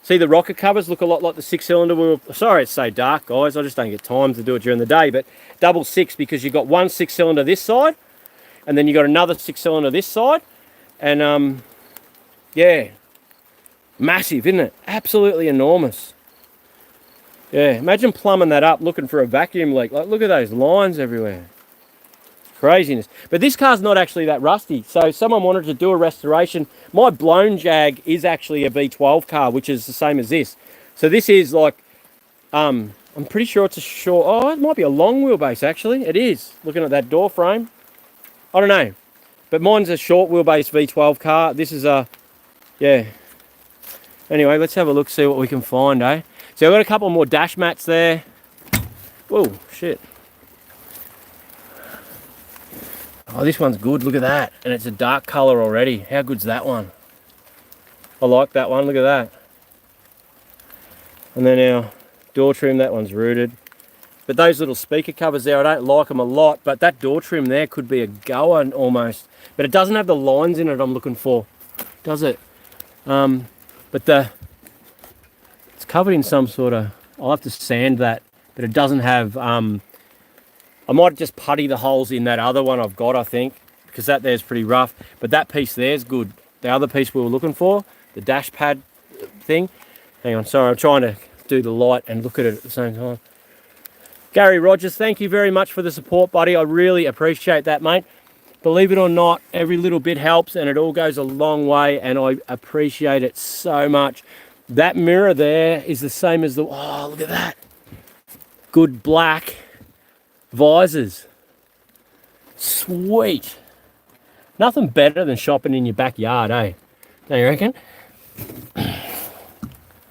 A: see the rocker covers look a lot like the 6-cylinder wheel. Sorry it's so dark, guys. I just don't get time to do it during the day. But 6.6 because you've got one 6-cylinder this side, and then you've got another 6-cylinder this side. And, yeah, massive, isn't it? Absolutely enormous. Yeah, imagine plumbing that up looking for a vacuum leak. Like, look at those lines everywhere. Craziness. But this car's not actually that rusty. So if someone wanted to do a restoration, my blown Jag is actually a V12 car, which is the same as this. So this is like, I'm pretty sure it's a short, oh, it might be a long wheelbase actually. It is, looking at that door frame. I don't know. But mine's a short wheelbase V12 car. This is a, yeah. Anyway, let's have a look, see what we can find, eh? So I've got a couple more dash mats there. Whoa, shit. Oh, this one's good, look at that. And it's a dark colour already. How good's that one? I like that one, look at that. And then our door trim, that one's rooted. But those little speaker covers there, I don't like them a lot, but that door trim there could be a goer almost. But it doesn't have the lines in it I'm looking for, does it? But it's covered in some sort of, I'll have to sand that, but it doesn't have, I might just putty the holes in that other one I've got, I think, because that there's pretty rough. But that piece there's good. The other piece we were looking for, the dash pad thing. Hang on, sorry, I'm trying to do the light and look at it at the same time. Gary Rogers, thank you very much for the support, buddy. I really appreciate that, mate. Believe it or not, every little bit helps and it all goes a long way, and I appreciate it so much. That mirror there is the same as the, oh, look at that. Good black visors. Sweet. Nothing better than shopping in your backyard, eh? Don't you reckon?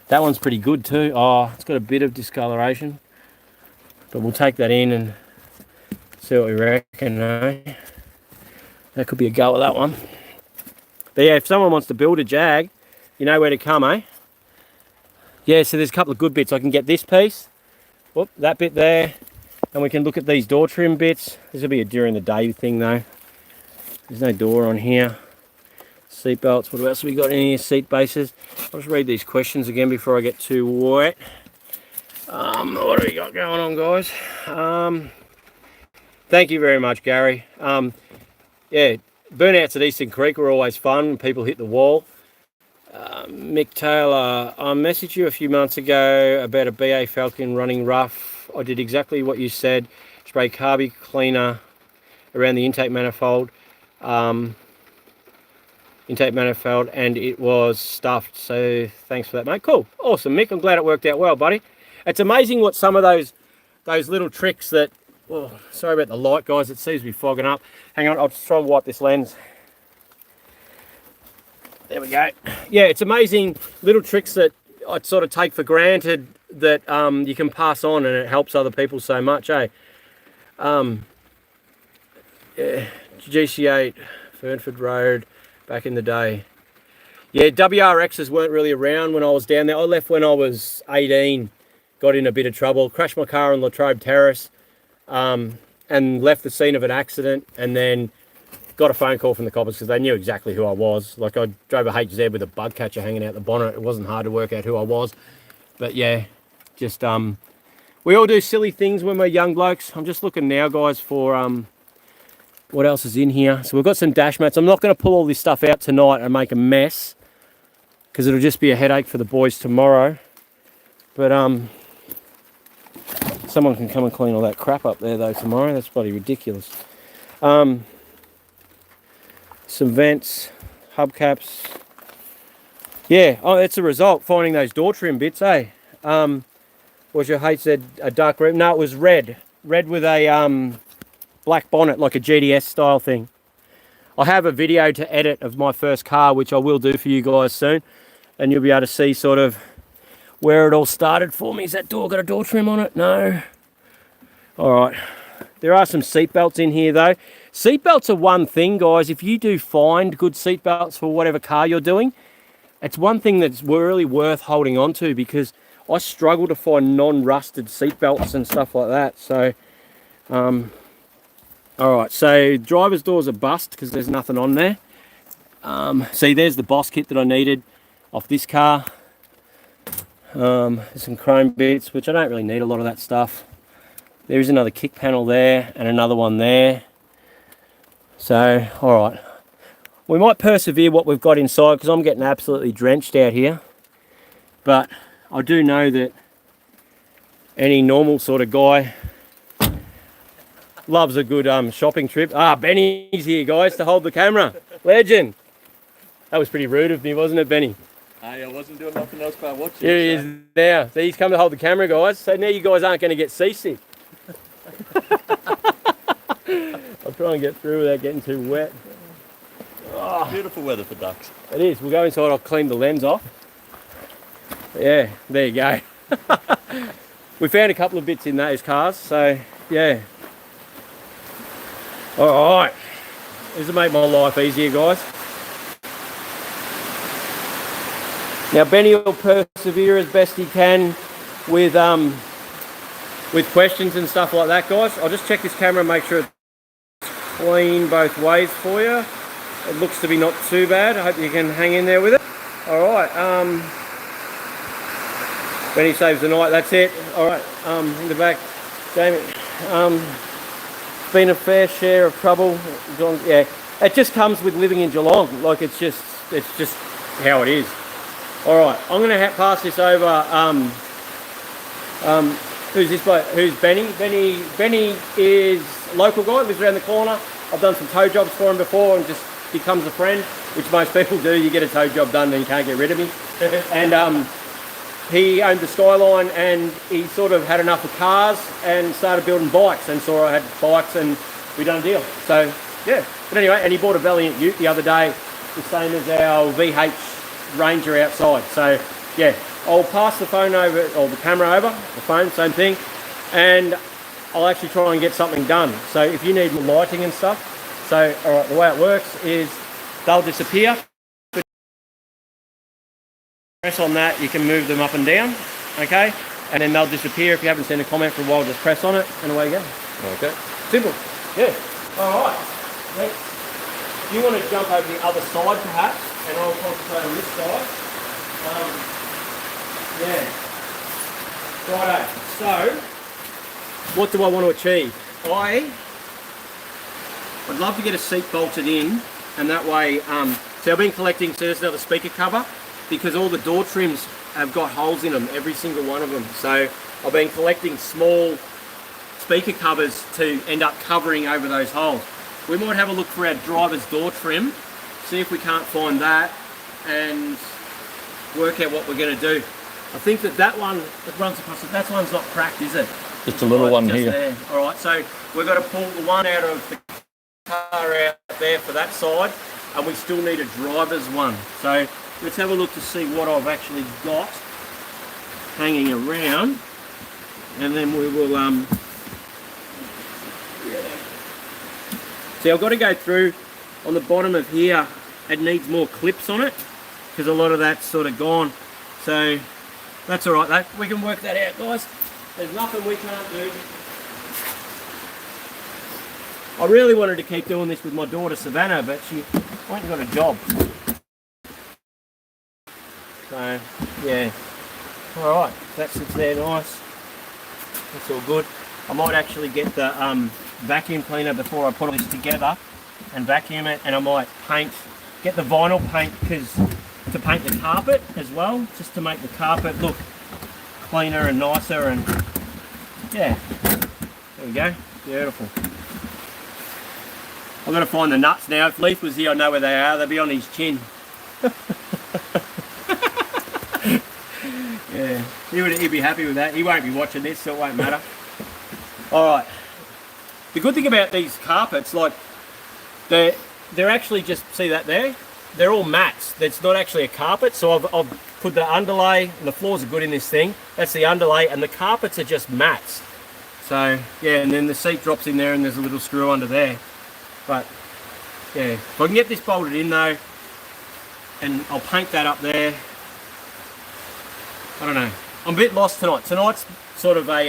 A: That one's pretty good too. Oh, it's got a bit of discoloration, but we'll take that in and see what we reckon, eh? That could be a go at that one. But yeah, if someone wants to build a Jag, you know where to come, eh? Yeah, so there's a couple of good bits. I can get this piece, whoop, that bit there, and we can look at these door trim bits. This will be a during the day thing though. There's no door on here. Seat belts, what else have we got in here? Seat bases. I'll just read these questions again before I get too wet. What have we got going on, guys? Thank you very much, Gary. Yeah, burnouts at Eastern Creek were always fun. People hit the wall. Mick Taylor, I messaged you a few months ago about a BA Falcon running rough. I did exactly what you said. Spray carby cleaner around the intake manifold. And it was stuffed. So thanks for that, mate. Cool. Awesome, Mick. I'm glad it worked out well, buddy. It's amazing what some of those little tricks that, oh, sorry about the light, guys. It seems to be fogging up. Hang on, I'll just try and wipe this lens. There we go. Yeah, it's amazing little tricks that I sort of take for granted that you can pass on, and it helps other people so much, eh? Yeah, GC8, Fernford Road, back in the day. Yeah, WRXs weren't really around when I was down there. I left when I was 18, got in a bit of trouble, crashed my car on Latrobe Terrace, and left the scene of an accident, and then got a phone call from the coppers because they knew exactly who I was. Like, I drove a HZ with a bug catcher hanging out the bonnet. It wasn't hard to work out who I was. But yeah, just we all do silly things when we're young blokes. I'm just looking now, guys, for what else is in here. So we've got some dash mats. I'm not going to pull all this stuff out tonight and make a mess because it'll just be a headache for the boys tomorrow. But someone can come and clean all that crap up there though tomorrow. That's bloody ridiculous. Some vents, hubcaps. Yeah, oh, it's a result finding those door trim bits, eh? Was your HZ a dark red? No, it was red. Red with a black bonnet, like a GDS style thing. I have a video to edit of my first car, which I will do for you guys soon. And you'll be able to see sort of where it all started for me. Is that door got a door trim on it? No. All right. There are some seat belts in here though. Seat belts are one thing, guys. If you do find good seat belts for whatever car you're doing, it's one thing that's really worth holding on to, because I struggle to find non-rusted seat belts and stuff like that. So, all right. So driver's doors are bust because there's nothing on there. See, there's the boss kit that I needed off this car. There's some chrome bits, which I don't really need a lot of that stuff. There is another kick panel there and another one there. So, all right. We might persevere what we've got inside because I'm getting absolutely drenched out here. But I do know that any normal sort of guy loves a good shopping trip. Ah, Benny's here, guys, to hold the camera. Legend. That was pretty rude of me, wasn't it, Benny?
B: Hey, I wasn't doing nothing else but watching.
A: Here he is now. So he's come to hold the camera, guys. So now you guys aren't going to get seasick. I'll try and get through without getting too wet.
B: Oh. Beautiful weather for ducks.
A: It is. We'll go inside. I'll clean the lens off. Yeah, there you go. We found a couple of bits in those cars, so yeah. All right. This will make my life easier, guys. Now Benny will persevere as best he can with questions and stuff like that, guys. I'll just check this camera and make sure it's clean both ways for you. It looks to be not too bad. I hope you can hang in there with it. All right. Benny saves the night. That's it. All right. In the back, Jamie. Been a fair share of trouble. Yeah, it just comes with living in Geelong. Like it's just how it is. All right, I'm going to pass this over. Who's this bloke? Who's Benny? Benny is a local guy, lives around the corner. I've done some tow jobs for him before and just becomes a friend, which most people do. You get a tow job done, then you can't get rid of me. And he owned the Skyline, and he sort of had enough of cars and started building bikes, and saw I had bikes, and we done a deal. So yeah. But anyway, and he bought a Valiant Ute the other day, the same as our VH Ranger outside. So yeah, I'll pass the phone over, or the camera over, the phone, same thing, and I'll actually try and get something done. So if you need lighting and stuff, so all right, the way it works is they'll disappear. Press on that, you can move them up and down, okay, and then they'll disappear. If you haven't seen a comment for a while, just press on it and away you go.
B: Okay.
A: Simple. Yeah. All right. Next, if you want to jump over the other side perhaps, and I'll concentrate on this side. Yeah. Righto. So, what do I want to achieve? I'd love to get a seat bolted in, and that way, so I've been collecting, so there's another speaker cover, because all the door trims have got holes in them, every single one of them. So I've been collecting small speaker covers to end up covering over those holes. We might have a look for our driver's door trim, see if we can't find that, and work out what we're going to do. I think that one that runs across it, that one's not cracked, is it?
B: Just a little one here.
A: There. All right, so we've got to pull the one out of the car out there for that side, and we still need a driver's one. So let's have a look to see what I've actually got hanging around, and then we will see, I've got to go through on the bottom of here. It needs more clips on it, because a lot of that's sort of gone. So that's all right, we can work that out, guys. There's nothing we can't do. I really wanted to keep doing this with my daughter Savannah, but she went and got a job. So yeah, all right, that sits there nice. That's all good. I might actually get the vacuum cleaner before I put all this together and vacuum it, and I might get the vinyl paint to paint the carpet as well, just to make the carpet look cleaner and nicer, and yeah, there we go, beautiful. I've got to find the nuts now. If Leaf was here, I know where they are. They'll be on his chin. Yeah, he'd be happy with that. He won't be watching this, so it won't matter. Alright, the good thing about these carpets, like, they're actually, just see that there? They're all mats. It's not actually a carpet, so I've put the underlay, and the floors are good in this thing. That's the underlay, and the carpets are just mats. So, yeah, and then the seat drops in there, and there's a little screw under there. But, yeah, if I can get this bolted in though, and I'll paint that up there. I don't know. I'm a bit lost tonight. Tonight's sort of a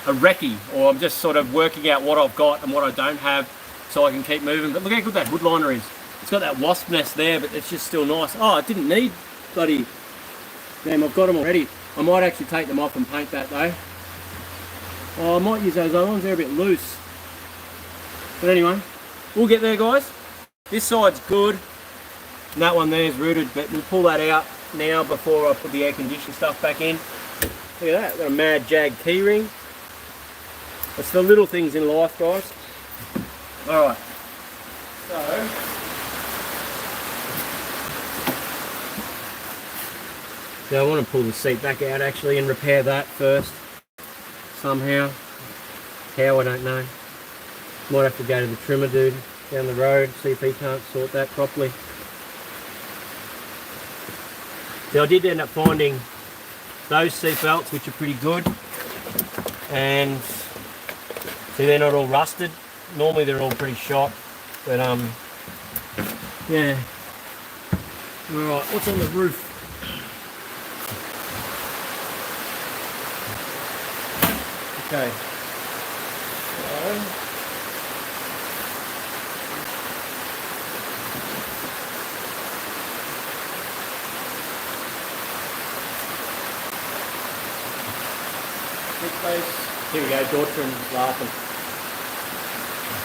A: recce, or I'm just sort of working out what I've got and what I don't have, so I can keep moving. But look how good that wood liner is. It's got that wasp nest there, but it's just still nice. Oh, it didn't need bloody... Damn, I've got them already. I might actually take them off and paint that though. Oh, I might use those other ones. They're a bit loose. But anyway, we'll get there, guys. This side's good, and that one there is rooted, but we'll pull that out now before I put the air conditioning stuff back in. Look at that, got a Mad Jag keyring. It's the little things in life, guys. Alright, so I want to pull the seat back out actually and repair that first, somehow. How, I don't know. Might have to go to the trimmer dude down the road, see if he can't sort that properly. So I did end up finding those seat belts, which are pretty good, and see, they're not all rusted. Normally they're all pretty shot, but yeah. Alright, what's on the roof? Okay. So, here we go, door trim laughing.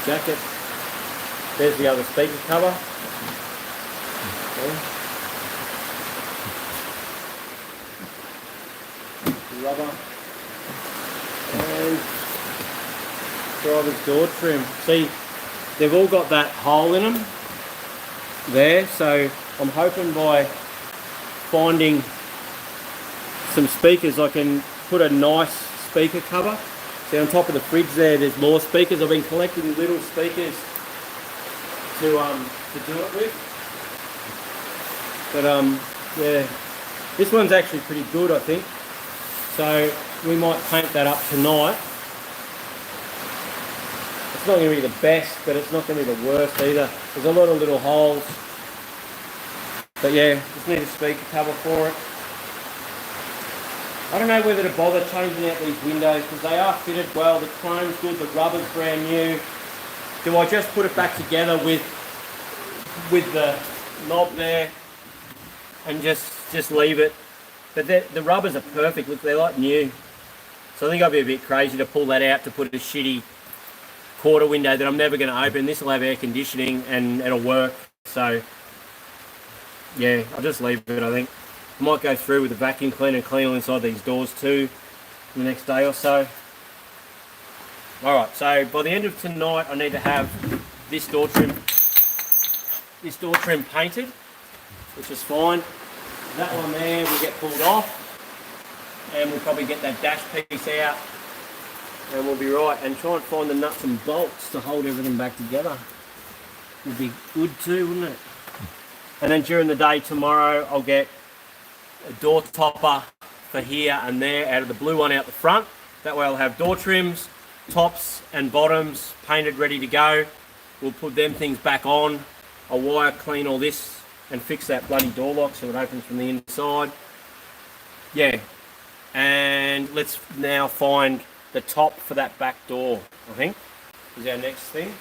A: Jacket. There's the other speaker cover. Okay. Rubber. And driver's door trim. See, they've all got that hole in them there, so I'm hoping by finding some speakers I can put a nice speaker cover. See, on top of the fridge there's more speakers. I've been collecting little speakers to do it with. But yeah, this one's actually pretty good, I think. So we might paint that up tonight. It's not going to be the best, but it's not going to be the worst either. There's a lot of little holes. But yeah, just need a speaker cover for it. I don't know whether to bother changing out these windows because they are fitted well. The chrome's good, the rubber's brand new. Do I just put it back together with the knob there and just leave it? But the rubbers are perfect. Look, they're like new. So I think I'd be a bit crazy to pull that out to put a shitty quarter window that I'm never going to open. This will have air conditioning and it'll work. So yeah, I'll just leave it, I think. I might go through with the vacuum cleaner and clean all inside these doors too in the next day or so. Alright, so by the end of tonight I need to have this door trim painted, which is fine. That one there will get pulled off and we'll probably get that dash piece out and we'll be right, and try and find the nuts and bolts to hold everything back together. Would be good too, wouldn't it? And then during the day tomorrow I'll get a door topper for here and there out of the blue one out the front. That way I'll have door trims, tops and bottoms painted ready to go. We'll put them things back on. I'll wire clean all this and fix that bloody door lock so it opens from the inside. Yeah, and let's now find the top for that back door, I think, is our next thing.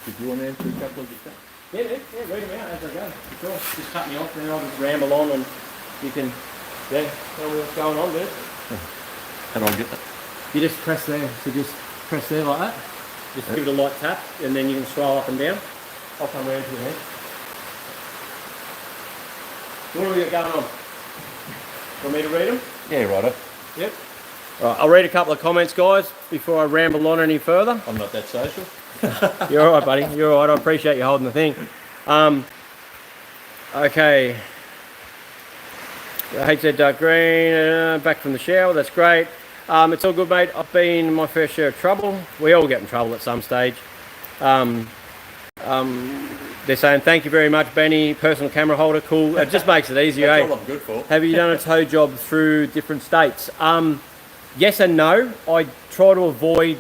B: Did you want to answer a couple of the
A: Yeah, read them out as I go. Sure. Just cut me off there, I'll just ramble on and you can, tell me what's going on, dude.
B: How do I get that?
A: You just press there, so just press there like that. Just give it a light tap and then you can scroll up and down. I'll come around to your hand. What have we got going on? Want me to read them?
B: Yeah, righto.
A: Yep. All right, I'll read a couple of comments, guys, before I ramble on any further.
B: I'm not that social.
A: You're all right, buddy. You're all right. I appreciate you holding the thing. Okay. HZ Dark Green, back from the shower. That's great. It's all good, mate. I've been in my fair share of trouble. We all get in trouble at some stage. They're saying, thank you very much, Benny. Personal camera holder, cool. It just makes it easier,
B: That's
A: eh?
B: all I'm good for.
A: Have you done a tow job through different states? Yes and no. I try to avoid,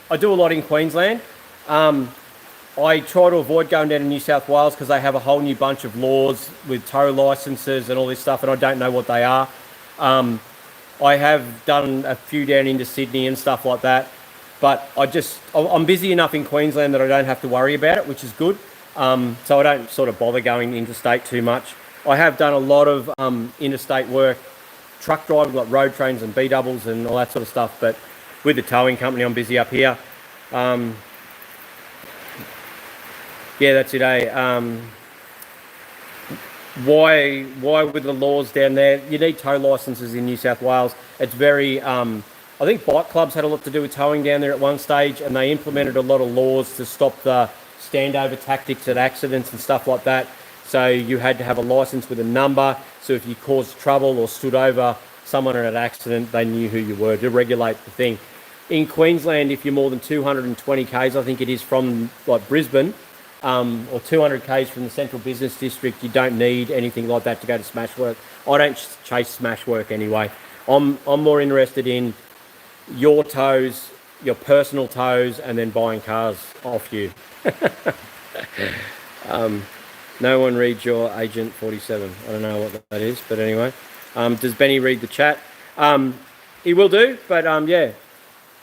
A: I do a lot in Queensland. I try to avoid going down to New South Wales because they have a whole new bunch of laws with tow licenses and all this stuff, and I don't know what they are. I have done a few down into Sydney and stuff like that, but I'm busy enough in Queensland that I don't have to worry about it, which is good. So I don't sort of bother going interstate too much. I have done a lot of interstate work, truck driving, like road trains and B-doubles and all that sort of stuff, but with the towing company, I'm busy up here. Yeah, that's it, eh? Why with the laws down there? You need tow licenses in New South Wales. It's very, I think bike clubs had a lot to do with towing down there at one stage, and they implemented a lot of laws to stop the standover tactics at accidents and stuff like that. So you had to have a license with a number, so if you caused trouble or stood over someone in an accident, they knew who you were to regulate the thing. In Queensland, if you're more than 220 k's, I think it is, from like Brisbane, or 200 k's from the central business district, you don't need anything like that to go to smash work. I don't chase smash work anyway. I'm more interested in your tows, your personal tows, and then buying cars off you. No one reads your Agent 47. I don't know what that is, but anyway. Does Benny read the chat? He will do, but yeah.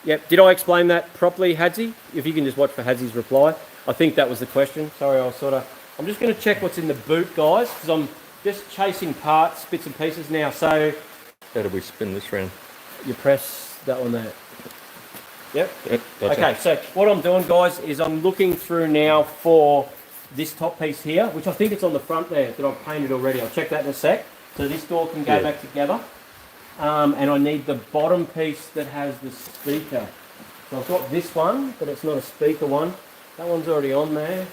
A: Yep. Did I explain that properly, Hadzi? If you can just watch for Hadzi's reply. I think that was the question. Sorry, I'm just going to check what's in the boot, guys, because I'm just chasing parts, bits and pieces now. So
B: How do we spin this round?
A: you press that one there. Yep.
B: Gotcha.
A: Okay, so what I'm doing, guys, is I'm looking through now for this top piece here, which I think it's on the front there that I've painted already. I'll check that in a sec. So this door can go back together. And I need the bottom piece that has the speaker. So I've got this one, but it's not a speaker one. That one's already on there.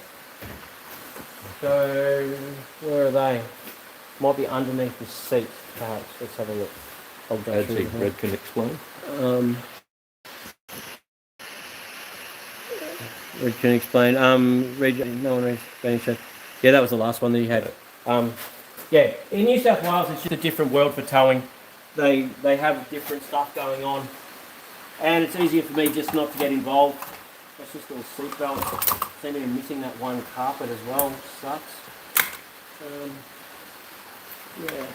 A: So where are they? Might be underneath the seat, perhaps. Let's have a look. I'll go through them.
B: Red can explain.
A: Red can explain. Red, no one reads Benny said. Yeah, that was the last one that you had. Yeah, in New South Wales, it's just a different world for towing. They have different stuff going on, and it's easier for me just not to get involved. That's just a seatbelt. Seem to be missing that one carpet as well. Sucks. Yeah.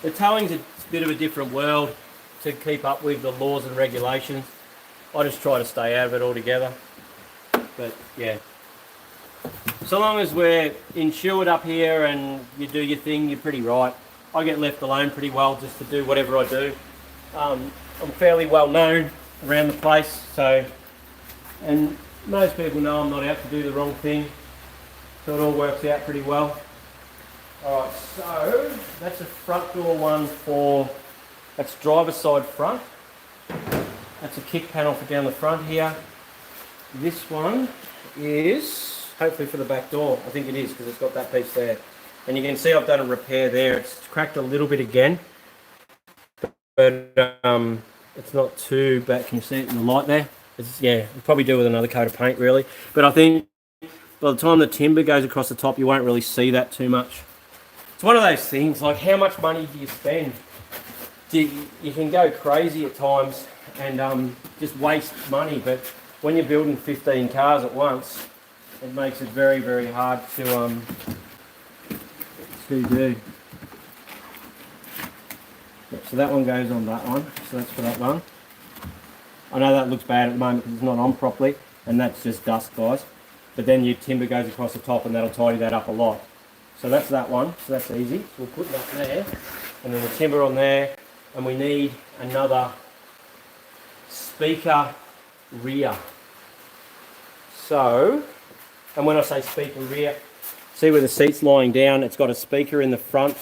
A: The towing's a bit of a different world to keep up with the laws and regulations. I just try to stay out of it altogether. But yeah. So long as we're insured up here and you do your thing, you're pretty right. I get left alone pretty well just to do whatever I do. I'm fairly well known around the place, so, and most people know I'm not out to do the wrong thing, so it all works out pretty well. Alright, so that's a front door one that's driver's side front. That's a kick panel for down the front here. This one is hopefully for the back door. I think it is because it's got that piece there. And you can see I've done a repair there. It's cracked a little bit again, but it's not too bad. Can you see it in the light there? Yeah, we'll probably do with another coat of paint really. But I think by the time the timber goes across the top, you won't really see that too much. It's one of those things, like how much money do you spend? You can go crazy at times and just waste money, but when you're building 15 cars at once, it makes it very, very hard to do. Yep, so that one goes on that one, so that's for that one. I know that looks bad at the moment because it's not on properly, and that's just dust, guys. But then your timber goes across the top and that'll tidy that up a lot. So that's that one, so that's easy. So we'll put that there, and then the timber on there, and we need another speaker rear. So, and when I say speaker rear, see where the seat's lying down, it's got a speaker in the front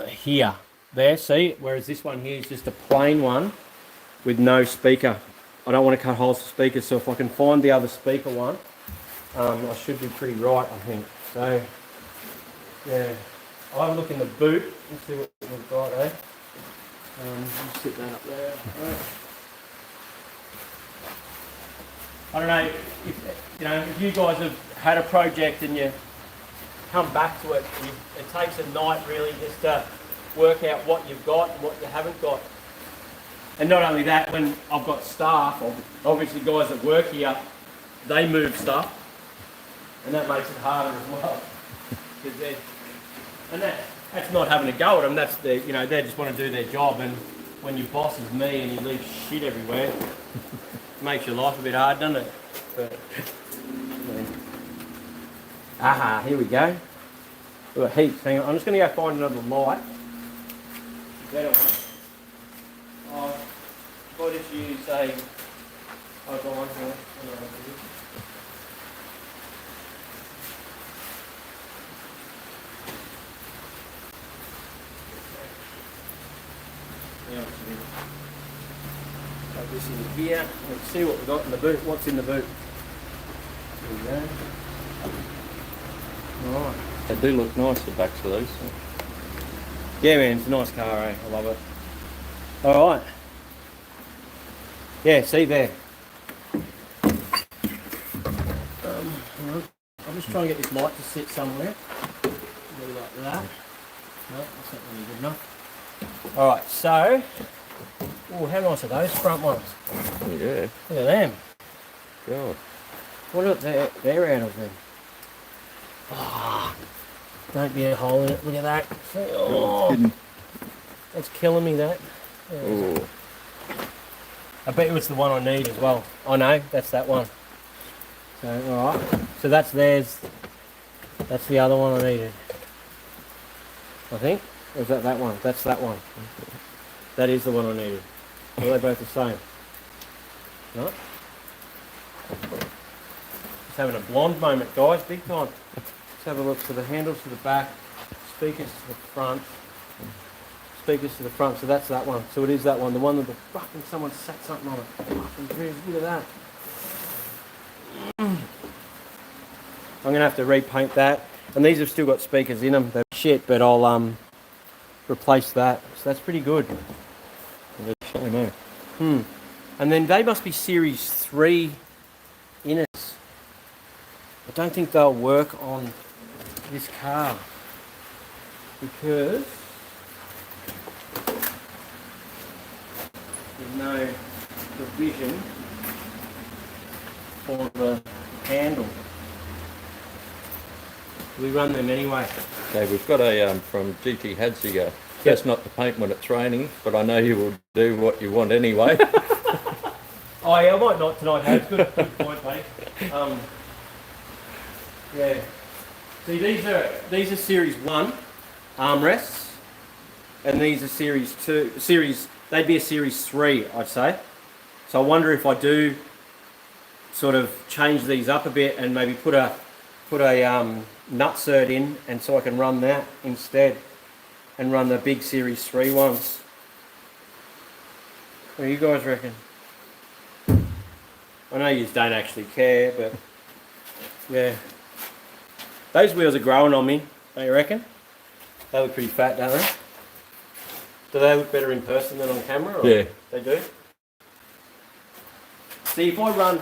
A: here. There, see? Whereas this one here is just a plain one with no speaker. I don't want to cut holes for speakers, so if I can find the other speaker one, I should be pretty right, I think. So, yeah. I'll have a look in the boot and see what we've got, eh? Just sit that up there. Right. I don't know if you guys have had a project and you come back to it, it takes a night really just to work out what you've got and what you haven't got. And not only that, when I've got staff, obviously guys that work here, they move stuff, and that makes it harder as well. And that's not having a go at them. That's they just want to do their job. And when your boss is me and you leave shit everywhere, it makes your life a bit hard, doesn't it? But, aha, here we go. We've got heaps. Hang on, I'm just going to go find another light. Better one. I'll just use a. I'll go on here. Put this in here. Let's see what we've got in the boot. What's in the boot? There we go. Right.
B: They do look nice, the backs of these.
A: Yeah, man, it's a nice car, eh? I love it. All right. Yeah, see there. I'm just trying to get this light to sit somewhere. Maybe like that. No, that's not really good enough. All right, so. Oh, how nice are those front ones?
B: Yeah.
A: Look at them.
B: God.
A: What are they're out of them? Ah, don't be a hole in it. Look at that. Oh, that's killing me. That. Yeah, I bet you it's the one I need as well. I know, that's that one. So, all right. So that's theirs. That's the other one I needed. I think. Or is that that one? That's that one. That is the one I needed. Are they both the same? No? Just having a blonde moment, guys, big time. Let's have a look. So the handles to the back, speakers to the front. Speakers to the front, so that's that one. So it is that one. The one that the fucking someone sat something on it. Fucking look at that. I'm gonna have to repaint that. And these have still got speakers in them. They're shit, but I'll replace that. So that's pretty good.
B: I know.
A: And then they must be Series 3 inners. I don't think they'll work on this car because there's no provision for the handle. We run them anyway.
B: Okay, we've got a from GT Hadsiger. That's not to paint when it's raining, but I know you will do what you want anyway.
A: Oh yeah, I might not tonight, Hayes. Good point, mate. Yeah. See, these are Series 1 armrests, and these are Series 2. They'd be a Series 3, I'd say. So I wonder if I do sort of change these up a bit and maybe put a nutsert in, and so I can run that instead and run the big Series 3 ones. What do you guys reckon? I know you don't actually care, but yeah. Those wheels are growing on me, don't you reckon? They look pretty fat, don't they? Do they look better in person than on camera? Or
B: yeah.
A: They do? See, if I run...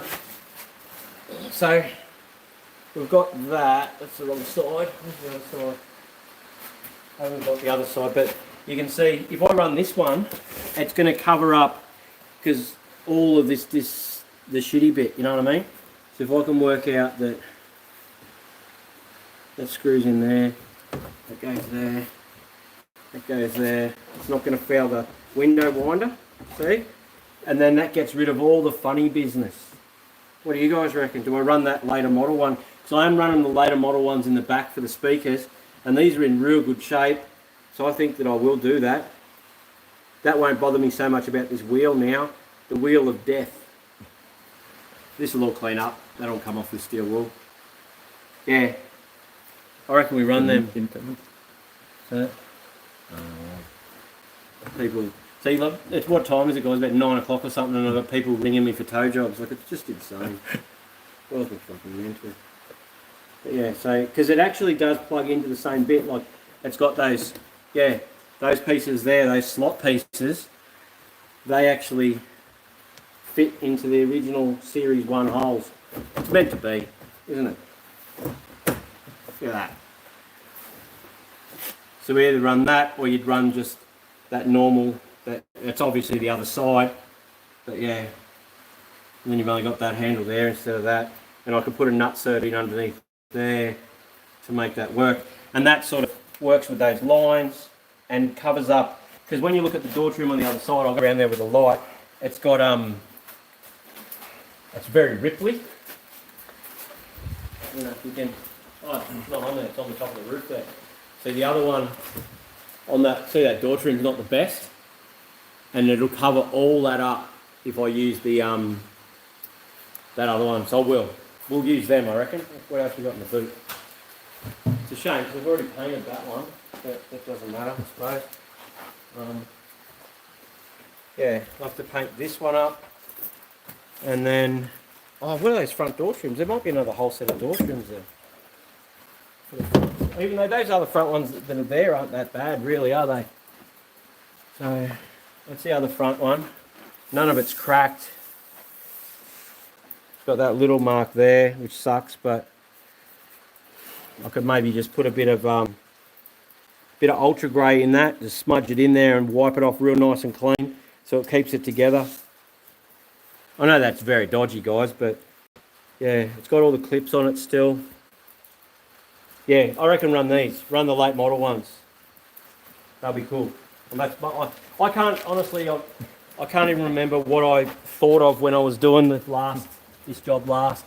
A: So, we've got that. That's the wrong side. Where's the other side? I haven't got the other side, but you can see, if I run this one, it's going to cover up, because all of the shitty bit, you know what I mean? So if I can work out that screws in there, that goes there, that goes there, it's not going to foul the window winder, see? And then that gets rid of all the funny business. What do you guys reckon? Do I run that later model one? Because I am running the later model ones in the back for the speakers, and these are in real good shape, so I think that I will do that. That won't bother me so much about this wheel now, the wheel of death. This will all clean up, that'll come off with steel wool. Yeah, I reckon we run them. So, people, see, look, it's what time is it, guys? About 9 o'clock or something, and I've got people ringing me for tow jobs. Like, it's just insane. Drives me fucking mental. But yeah, so, because it actually does plug into the same bit, like, it's got those, yeah, those pieces there, those slot pieces, they actually fit into the original Series 1 holes. It's meant to be, isn't it? Look at that. So we either run that, or you'd run just that normal, it's obviously the other side, but yeah. And then you've only got that handle there instead of that. And I could put a nut cert in underneath there to make that work. And that sort of works with those lines and covers up, because when you look at the door trim on the other side, I'll go around there with a light, it's got, it's very ripply. I don't know if you can, oh, it's not on there, it's on the top of the roof there. See the other one on that, see that door trim's not the best, and it'll cover all that up if I use the that other one. So we'll use them, I reckon. What else we got in the boot? It's a shame because we've already painted that one, but that doesn't matter, I suppose. Yeah, I'll have to paint this one up, and then oh, what are those front door trims? There might be another whole set of door trims there. Even though those other front ones that are there aren't that bad, really, are they? So, that's the other front one. None of it's cracked. It's got that little mark there, which sucks, but I could maybe just put a bit of ultra grey in that, just smudge it in there and wipe it off real nice and clean, so it keeps it together. I know that's very dodgy, guys, but yeah, it's got all the clips on it still. Yeah, I reckon run these. Run the late model ones. That'll be cool. And that's, I can't, honestly, I can't even remember what I thought of when I was doing this job last.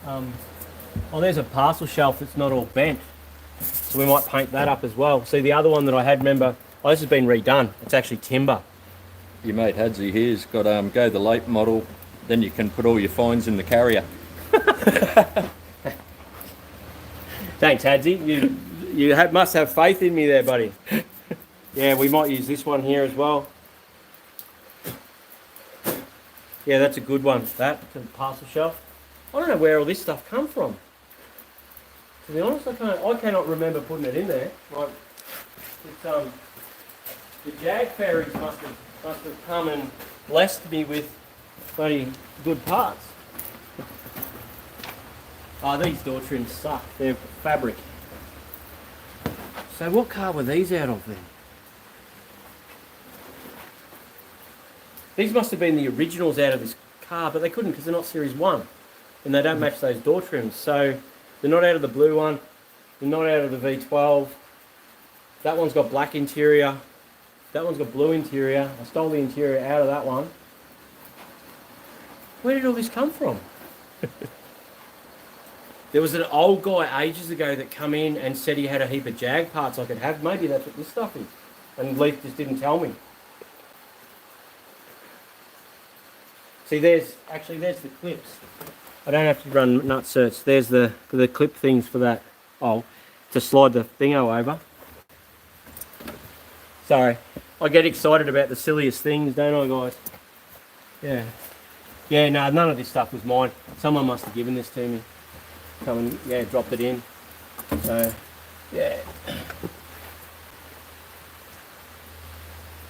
A: Oh, there's a parcel shelf that's not all bent. So we might paint that up as well. See, the other one that I had, remember, oh, this has been redone. It's actually timber.
B: Your mate Hadsy here's got go the late model, then you can put all your fines in the carrier.
A: Thanks, Hadsy. You must have faith in me there, buddy. Yeah, we might use this one here as well. Yeah, that's a good one. That, the parcel shelf. I don't know where all this stuff come from. To be honest, I cannot remember putting it in there. Like, it's, the Jag ferries must have come and blessed me with bloody good parts. Oh, these door trims suck. They're fabric. So what car were these out of then? These must have been the originals out of this car, but they couldn't because they're not Series 1. And they don't match those door trims. So they're not out of the blue one. They're not out of the V12. That one's got black interior. That one's got blue interior. I stole the interior out of that one. Where did all this come from? There was an old guy ages ago that come in and said he had a heap of Jag parts I could have. Maybe that's what this stuff is. And Leaf just didn't tell me. See, there's the clips. I don't have to run nut certs. There's the clip things for that. Oh, to slide the thingo over. Sorry. I get excited about the silliest things, don't I, guys? Yeah. Yeah, no, none of this stuff was mine. Someone must have given this to me. Come and, yeah, dropped it in. So, yeah.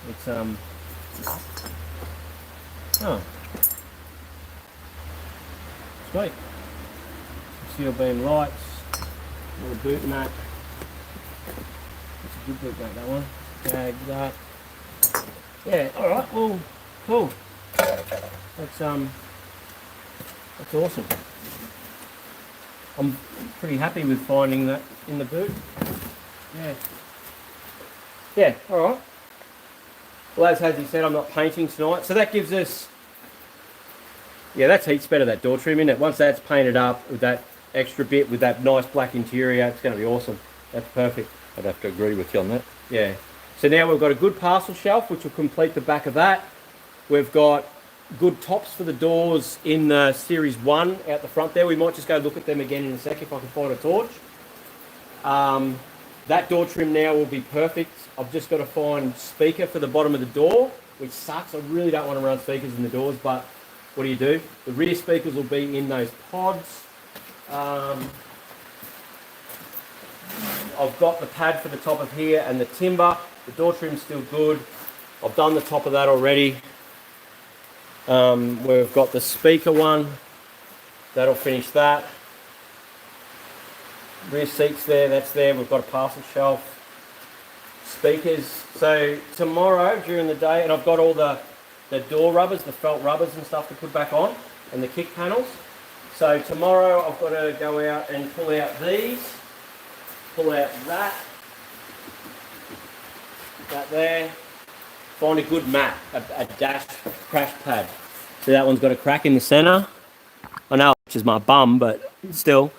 A: It's, oh. Sweet. Steel beam lights. Little boot mat. It's a good boot mat, that one. Jag that. Yeah, alright, well, cool. That's awesome. I'm pretty happy with finding that in the boot. Yeah. Yeah, alright. Well, as Hazzy said, I'm not painting tonight. So that gives us, yeah, that's heaps better, that door trim, isn't it? Once that's painted up with that extra bit, with that nice black interior, it's going to be awesome. That's perfect.
B: I'd have to agree with you on that.
A: Yeah. So now we've got a good parcel shelf, which will complete the back of that. We've got good tops for the doors in the Series 1 out the front there. We might just go look at them again in a sec if I can find a torch. That door trim now will be perfect. I've just got to find speaker for the bottom of the door, which sucks. I really don't want to run speakers in the doors, but what do? The rear speakers will be in those pods. I've got the pad for the top of here and the timber. The door trim's still good. I've done the top of that already. We've got the speaker one. That'll finish that. Rear seats there, that's there. We've got a parcel shelf. Speakers. So tomorrow during the day, and I've got all the door rubbers, the felt rubbers and stuff to put back on, and the kick panels. So tomorrow I've got to go out and pull out these, pull out that there, find a good mat, a dash crash pad. So that one's got a crack in the centre. I know which is my bum, but still,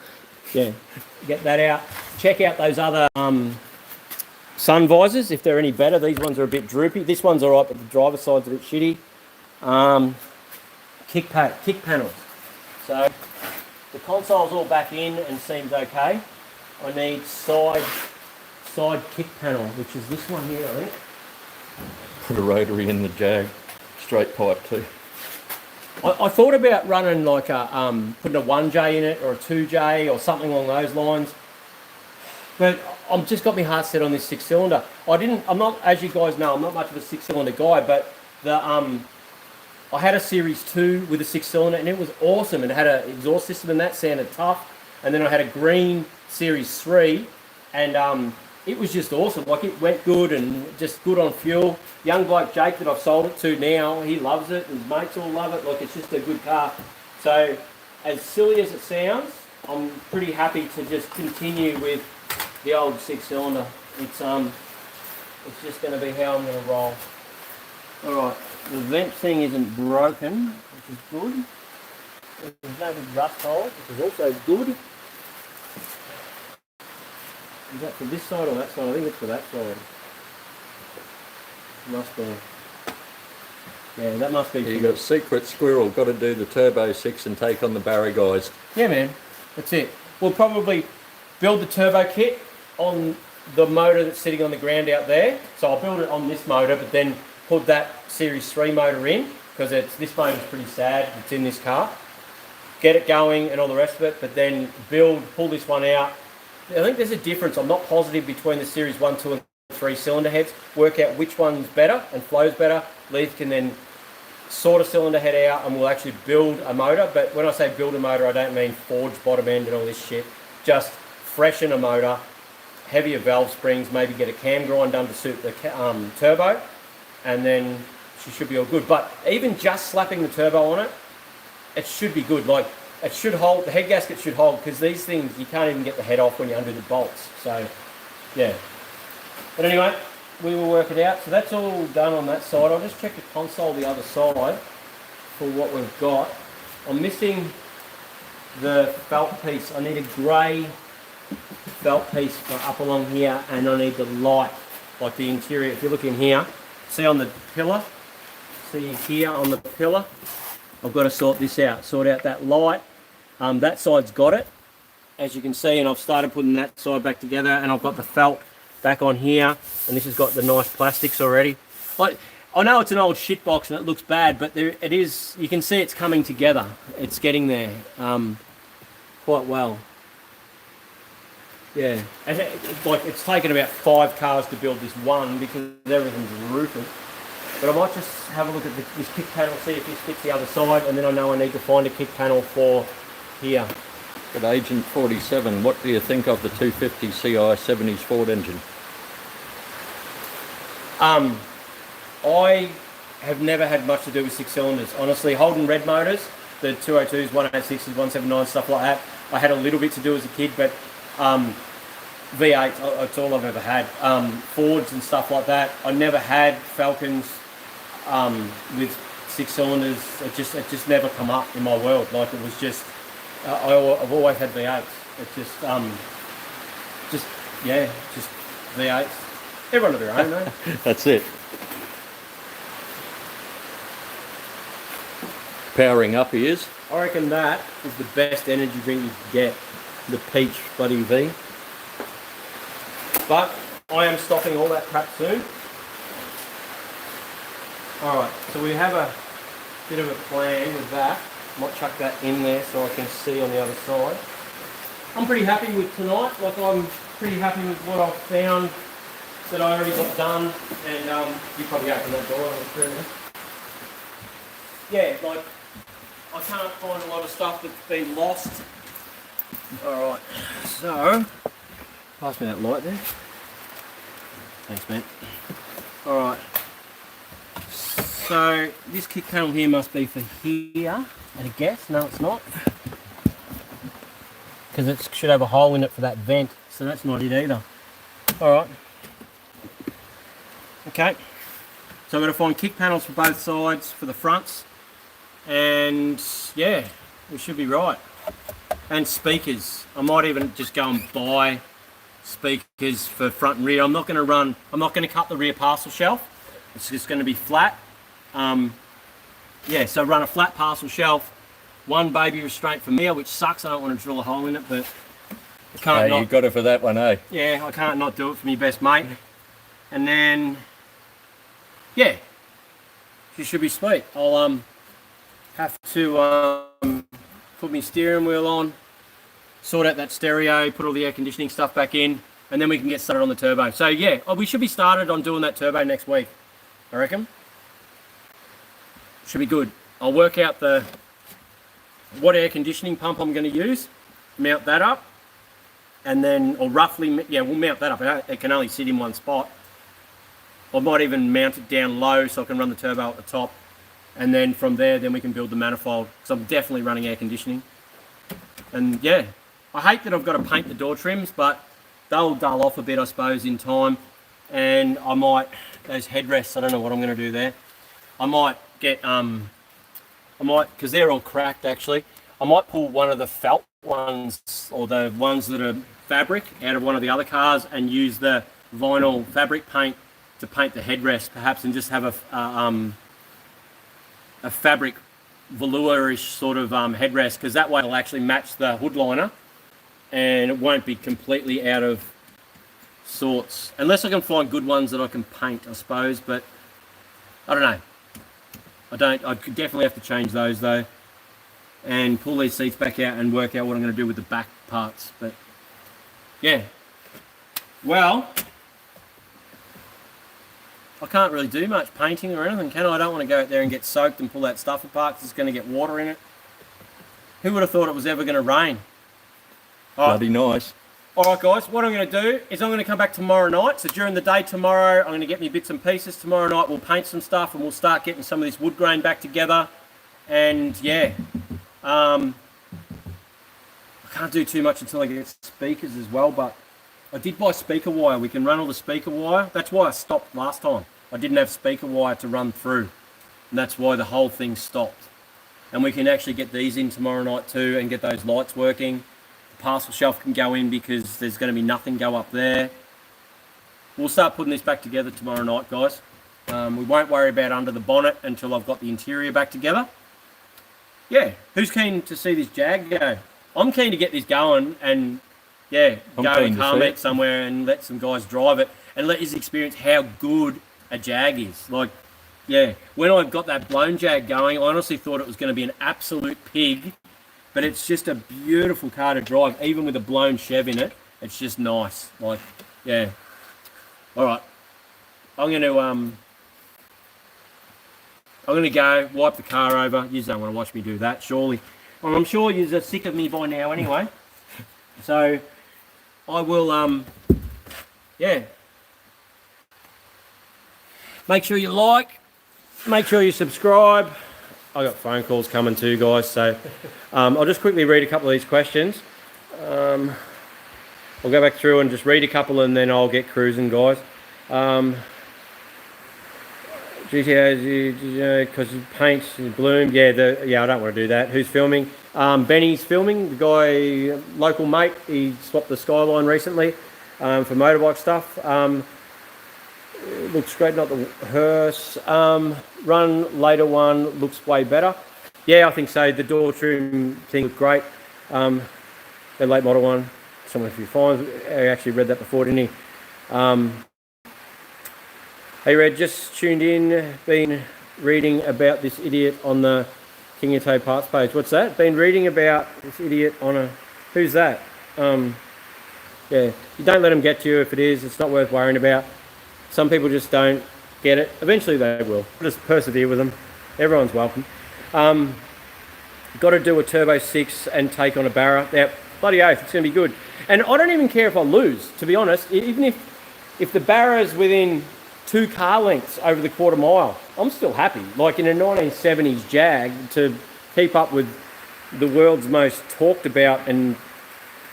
A: yeah. Get that out. Check out those other sun visors if they're any better. These ones are a bit droopy. This one's alright, but the driver's side's a bit shitty. Kick panels. So the console's all back in and seems okay. I need side kick panel, which is this one here, I think.
B: Put a rotary in the Jag, straight pipe too.
A: I thought about running like a putting a 1J in it or a 2J or something along those lines, but I'm just got my heart set on this 6-cylinder. I'm not, as you guys know, I'm not much of a 6-cylinder guy, but I had a Series 2 with a 6-cylinder and it was awesome, and it had an exhaust system and that sounded tough. And then I had a green Series 3 and it was just awesome. Like, it went good and just good on fuel. Young bloke Jake that I've sold it to now, he loves it. His mates all love it. Like, it's just a good car. So as silly as it sounds, I'm pretty happy to just continue with the old 6-cylinder. It's just going to be how I'm going to roll. All right, the vent thing isn't broken, which is good. There's no big rust hole, which is also good. Is that for this side or that side? I think it's for that side. Must be. Yeah, that must be.
B: You got secret squirrel. Got to do the Turbo 6 and take on the Barry guys.
A: Yeah, man. That's it. We'll probably build the turbo kit on the motor that's sitting on the ground out there. So I'll build it on this motor, but then put that Series 3 motor in, because this motor's pretty sad. It's in this car. Get it going and all the rest of it, but then pull this one out. I think there's a difference. I'm not positive between the Series 1, 2 and 3 cylinder heads. Work out which one's better and flows better. Leith can then sort a cylinder head out and we'll actually build a motor. But when I say build a motor, I don't mean forge bottom end and all this shit. Just freshen a motor, heavier valve springs, maybe get a cam grind done to suit the turbo, and then she should be all good. But even just slapping the turbo on it, it should be good. Like, it should hold, the head gasket should hold, because these things, you can't even get the head off when you undo the bolts. So, yeah. But anyway, we will work it out. So that's all done on that side. I'll just check the console the other side for what we've got. I'm missing the felt piece. I need a grey felt piece for up along here, and I need the light, like the interior. If you look in here, see on the pillar, see here on the pillar, I've got to sort this out, sort out that light. That side's got it, as you can see, and I've started putting that side back together, and I've got the felt back on here, and this has got the nice plastics already. I know it's an old shit box and it looks bad, but it is, you can see it's coming together. It's getting there quite well. Yeah, and it's taken about 5 cars to build this one because everything's roofing. But I might just have a look at this kick panel, see if this fits the other side, and then I know I need to find a kick panel for here.
B: But Agent 47, what do you think of the 250 CI 70s Ford engine?
A: I have never had much to do with 6 cylinders. Honestly, Holden red motors, the 202s, 186s, 179s, stuff like that, I had a little bit to do as a kid, but V8, it's all I've ever had. Fords and stuff like that. I never had Falcons with 6 cylinders. It just never come up in my world. Like, it was just, I've always had V8s. It's just V8s. Everyone of their own, though.
B: That's it. Powering up he is.
A: I reckon that is the best energy drink you can get. The peach bloody V. But I am stopping all that crap soon. Alright, so we have a bit of a plan with that. Might chuck that in there so I can see on the other side. I'm pretty happy with tonight. Like, I'm pretty happy with what I've found that I already got done. And you probably open that door. Yeah, like, I can't find a lot of stuff that's been lost. Alright, so pass me that light there. Thanks, mate. Alright. So this kick panel here must be for here, at a guess. No, it's not. Because it should have a hole in it for that vent. So that's not it either. Alright. Okay. So I've got to find kick panels for both sides, for the fronts. And yeah, we should be right. And speakers. I might even just go and buy speakers for front and rear. I'm not going to cut the rear parcel shelf. It's just going to be flat. Yeah, so run a flat parcel shelf, one baby restraint for me, which sucks. I don't want to drill a hole in it, but I can't.
B: You got it for that one, eh?
A: Yeah, I can't not do it for me best mate. And then, yeah, she should be sweet. I'll have to put my steering wheel on, sort out that stereo, put all the air conditioning stuff back in, and then we can get started on the turbo. So yeah, we should be started on doing that turbo next week, I reckon. Should be good. I'll work out what air conditioning pump I'm going to use, mount that up, and then, or roughly, yeah, we'll mount that up. It can only sit in one spot. I might even mount it down low so I can run the turbo at the top, and then from there, then we can build the manifold, because I'm definitely running air conditioning. And yeah, I hate that I've got to paint the door trims, but they'll dull off a bit, I suppose, in time. And I might, those headrests, I don't know what I'm going to do there. I might get, because they're all cracked actually, I might pull one of the felt ones, or the ones that are fabric, out of one of the other cars, and use the vinyl fabric paint to paint the headrest, perhaps, and just have a fabric velour-ish sort of headrest, because that way it'll actually match the hood liner and it won't be completely out of sorts, unless I can find good ones that I can paint, I suppose. But I don't know. I could definitely have to change those though, and pull these seats back out and work out what I'm going to do with the back parts. But yeah, well, I can't really do much painting or anything, can I? I don't want to go out there and get soaked and pull that stuff apart because it's going to get water in it. Who would have thought it was ever going to rain?
B: Bloody nice.
A: Alright guys, what I'm going to do is I'm going to come back tomorrow night. So during the day tomorrow, I'm going to get me bits and pieces. Tomorrow night we'll paint some stuff and we'll start getting some of this wood grain back together. And yeah, I can't do too much until I get speakers as well, but I did buy speaker wire. We can run all the speaker wire. That's why I stopped last time. I didn't have speaker wire to run through, and that's why the whole thing stopped. And we can actually get these in tomorrow night too and get those lights working. The parcel shelf can go in because there's going to be nothing go up there. We'll start putting this back together tomorrow night, guys. We won't worry about under the bonnet until I've got the interior back together. Yeah, who's keen to see this Jag go? I'm keen to get this going and yeah, go and Carmack somewhere and let some guys drive it and let us experience how good a Jag is. Like, yeah, when I got that blown Jag going, I honestly thought it was going to be an absolute pig, but it's just a beautiful car to drive, even with a blown Chev in it. It's just nice. Like, yeah. All right, I'm going to go wipe the car over. You don't want to watch me do that, surely. Well, I'm sure you're sick of me by now anyway. So I will, yeah. Make sure you like, make sure you subscribe. I got phone calls coming too, guys, so I'll just quickly read a couple of these questions. I'll go back through and just read a couple and then I'll get cruising, guys. GTA, because he paints bloom. Yeah, I don't want to do that. Who's filming? Benny's filming. The guy, local mate, he swapped the Skyline recently for motorbike stuff. Looks great, not the hearse. Run later one looks way better. Yeah, I think so. The door trim thing looked great. The late model one, someone a few fines. I actually read that before, didn't he? Hey Red, just tuned in, been reading about this idiot on the Kingatow parts page. What's that? Been reading about this idiot on a... Who's that? Yeah, you don't let them get to you if it is. It's not worth worrying about. Some people just don't get it. Eventually they will. Just persevere with them. Everyone's welcome. Got to do a Turbo 6 and take on a Barra. Yeah, bloody oath, it's going to be good. And I don't even care if I lose, to be honest. Even if the Barra's within 2 car lengths over the quarter mile, I'm still happy. Like in a 1970s Jag, to keep up with the world's most talked about and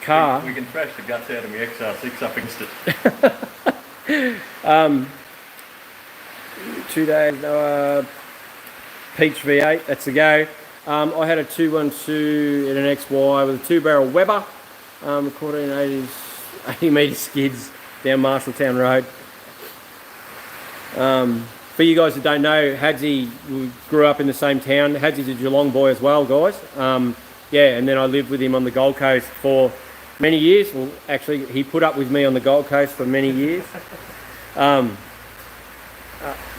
A: car.
B: We can thrash the guts out of my XR6 up instant.
A: 2 days, Peach V8, that's the go. I had a 212 in an XY with a 2-barrel Weber, recording 80 metre skids down Marshalltown Road. For you guys that don't know, Hadzi grew up in the same town. Hadzi's a Geelong boy as well, guys. Yeah, and then I lived with him on the Gold Coast for many years. Well, actually, he put up with me on the Gold Coast for many years.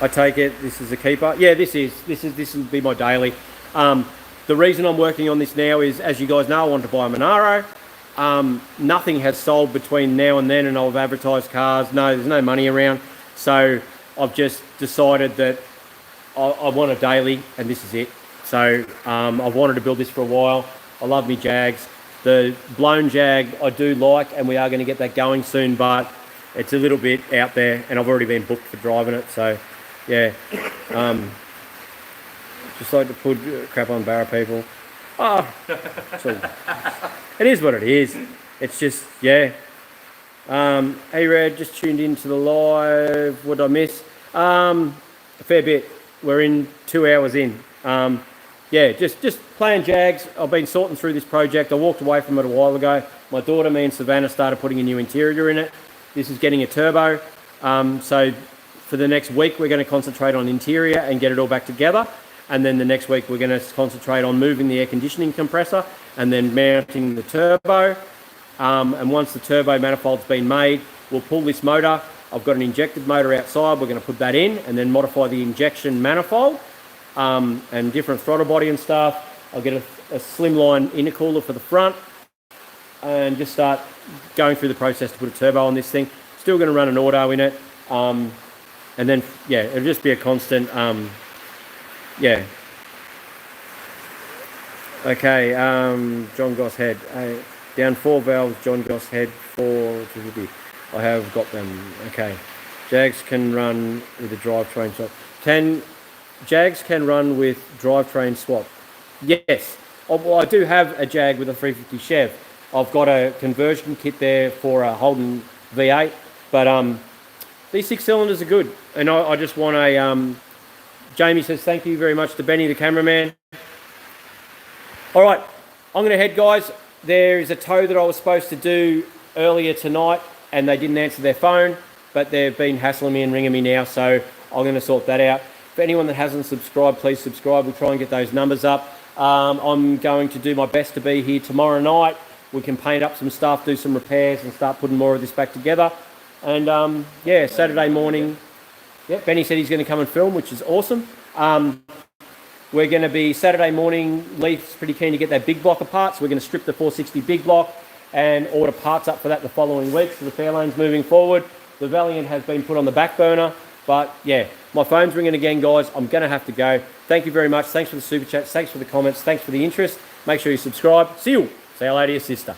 A: I take it this is a keeper. Yeah, this will be my daily. The reason I'm working on this now is, as you guys know, I want to buy a Monaro. Nothing has sold between now and then, and I've advertised cars. No, there's no money around. So I've just decided that I want a daily, and this is it. So I've wanted to build this for a while. I love me Jags. The blown Jag I do like, and we are going to get that going soon, but it's a little bit out there, and I've already been booked for driving it. So yeah, just like to put crap on Barra people. Oh, it is what it is. It's just, yeah. Hey Red, just tuned into the live. What did I miss? A fair bit. We're in 2 hours in. Yeah, just playing Jags. I've been sorting through this project. I walked away from it a while ago. My daughter, me and Savannah started putting a new interior in it. This is getting a turbo. So for the next week, we're going to concentrate on interior and get it all back together. And then the next week, we're going to concentrate on moving the air conditioning compressor and then mounting the turbo. And once the turbo manifold's been made, we'll pull this motor. I've got an injected motor outside. We're going to put that in and then modify the injection manifold and different throttle body and stuff. I'll get a slimline intercooler for the front and just start going through the process to put a turbo on this thing. Still going to run an auto in it. And then, yeah, it'll just be a constant, yeah. Okay, John Goss head. Down 4 valves, John Goss head 4. I have got them. Okay. Jags can run with a drivetrain swap. Jags can run with drivetrain swap? Yes. Well, I do have a Jag with a 350 Chev. I've got a conversion kit there for a Holden V8, but these 6 cylinders are good. And I just want a... Jamie says thank you very much to Benny, the cameraman. All right, I'm going to head, guys. There is a tow that I was supposed to do earlier tonight, and they didn't answer their phone, but they've been hassling me and ringing me now, so I'm going to sort that out. For anyone that hasn't subscribed, please subscribe. We'll try and get those numbers up. I'm going to do my best to be here tomorrow night. We can paint up some stuff, do some repairs, and start putting more of this back together. And yeah, Saturday morning. Yeah, Benny said he's going to come and film, which is awesome. We're going to be Saturday morning. Leaf's pretty keen to get that big block of parts. We're going to strip the 460 big block and order parts up for that the following week. So the Fairlane's moving forward. The Valiant has been put on the back burner. But yeah, my phone's ringing again, guys. I'm going to have to go. Thank you very much. Thanks for the super chats. Thanks for the comments. Thanks for the interest. Make sure you subscribe. See you. Say hello to your sister.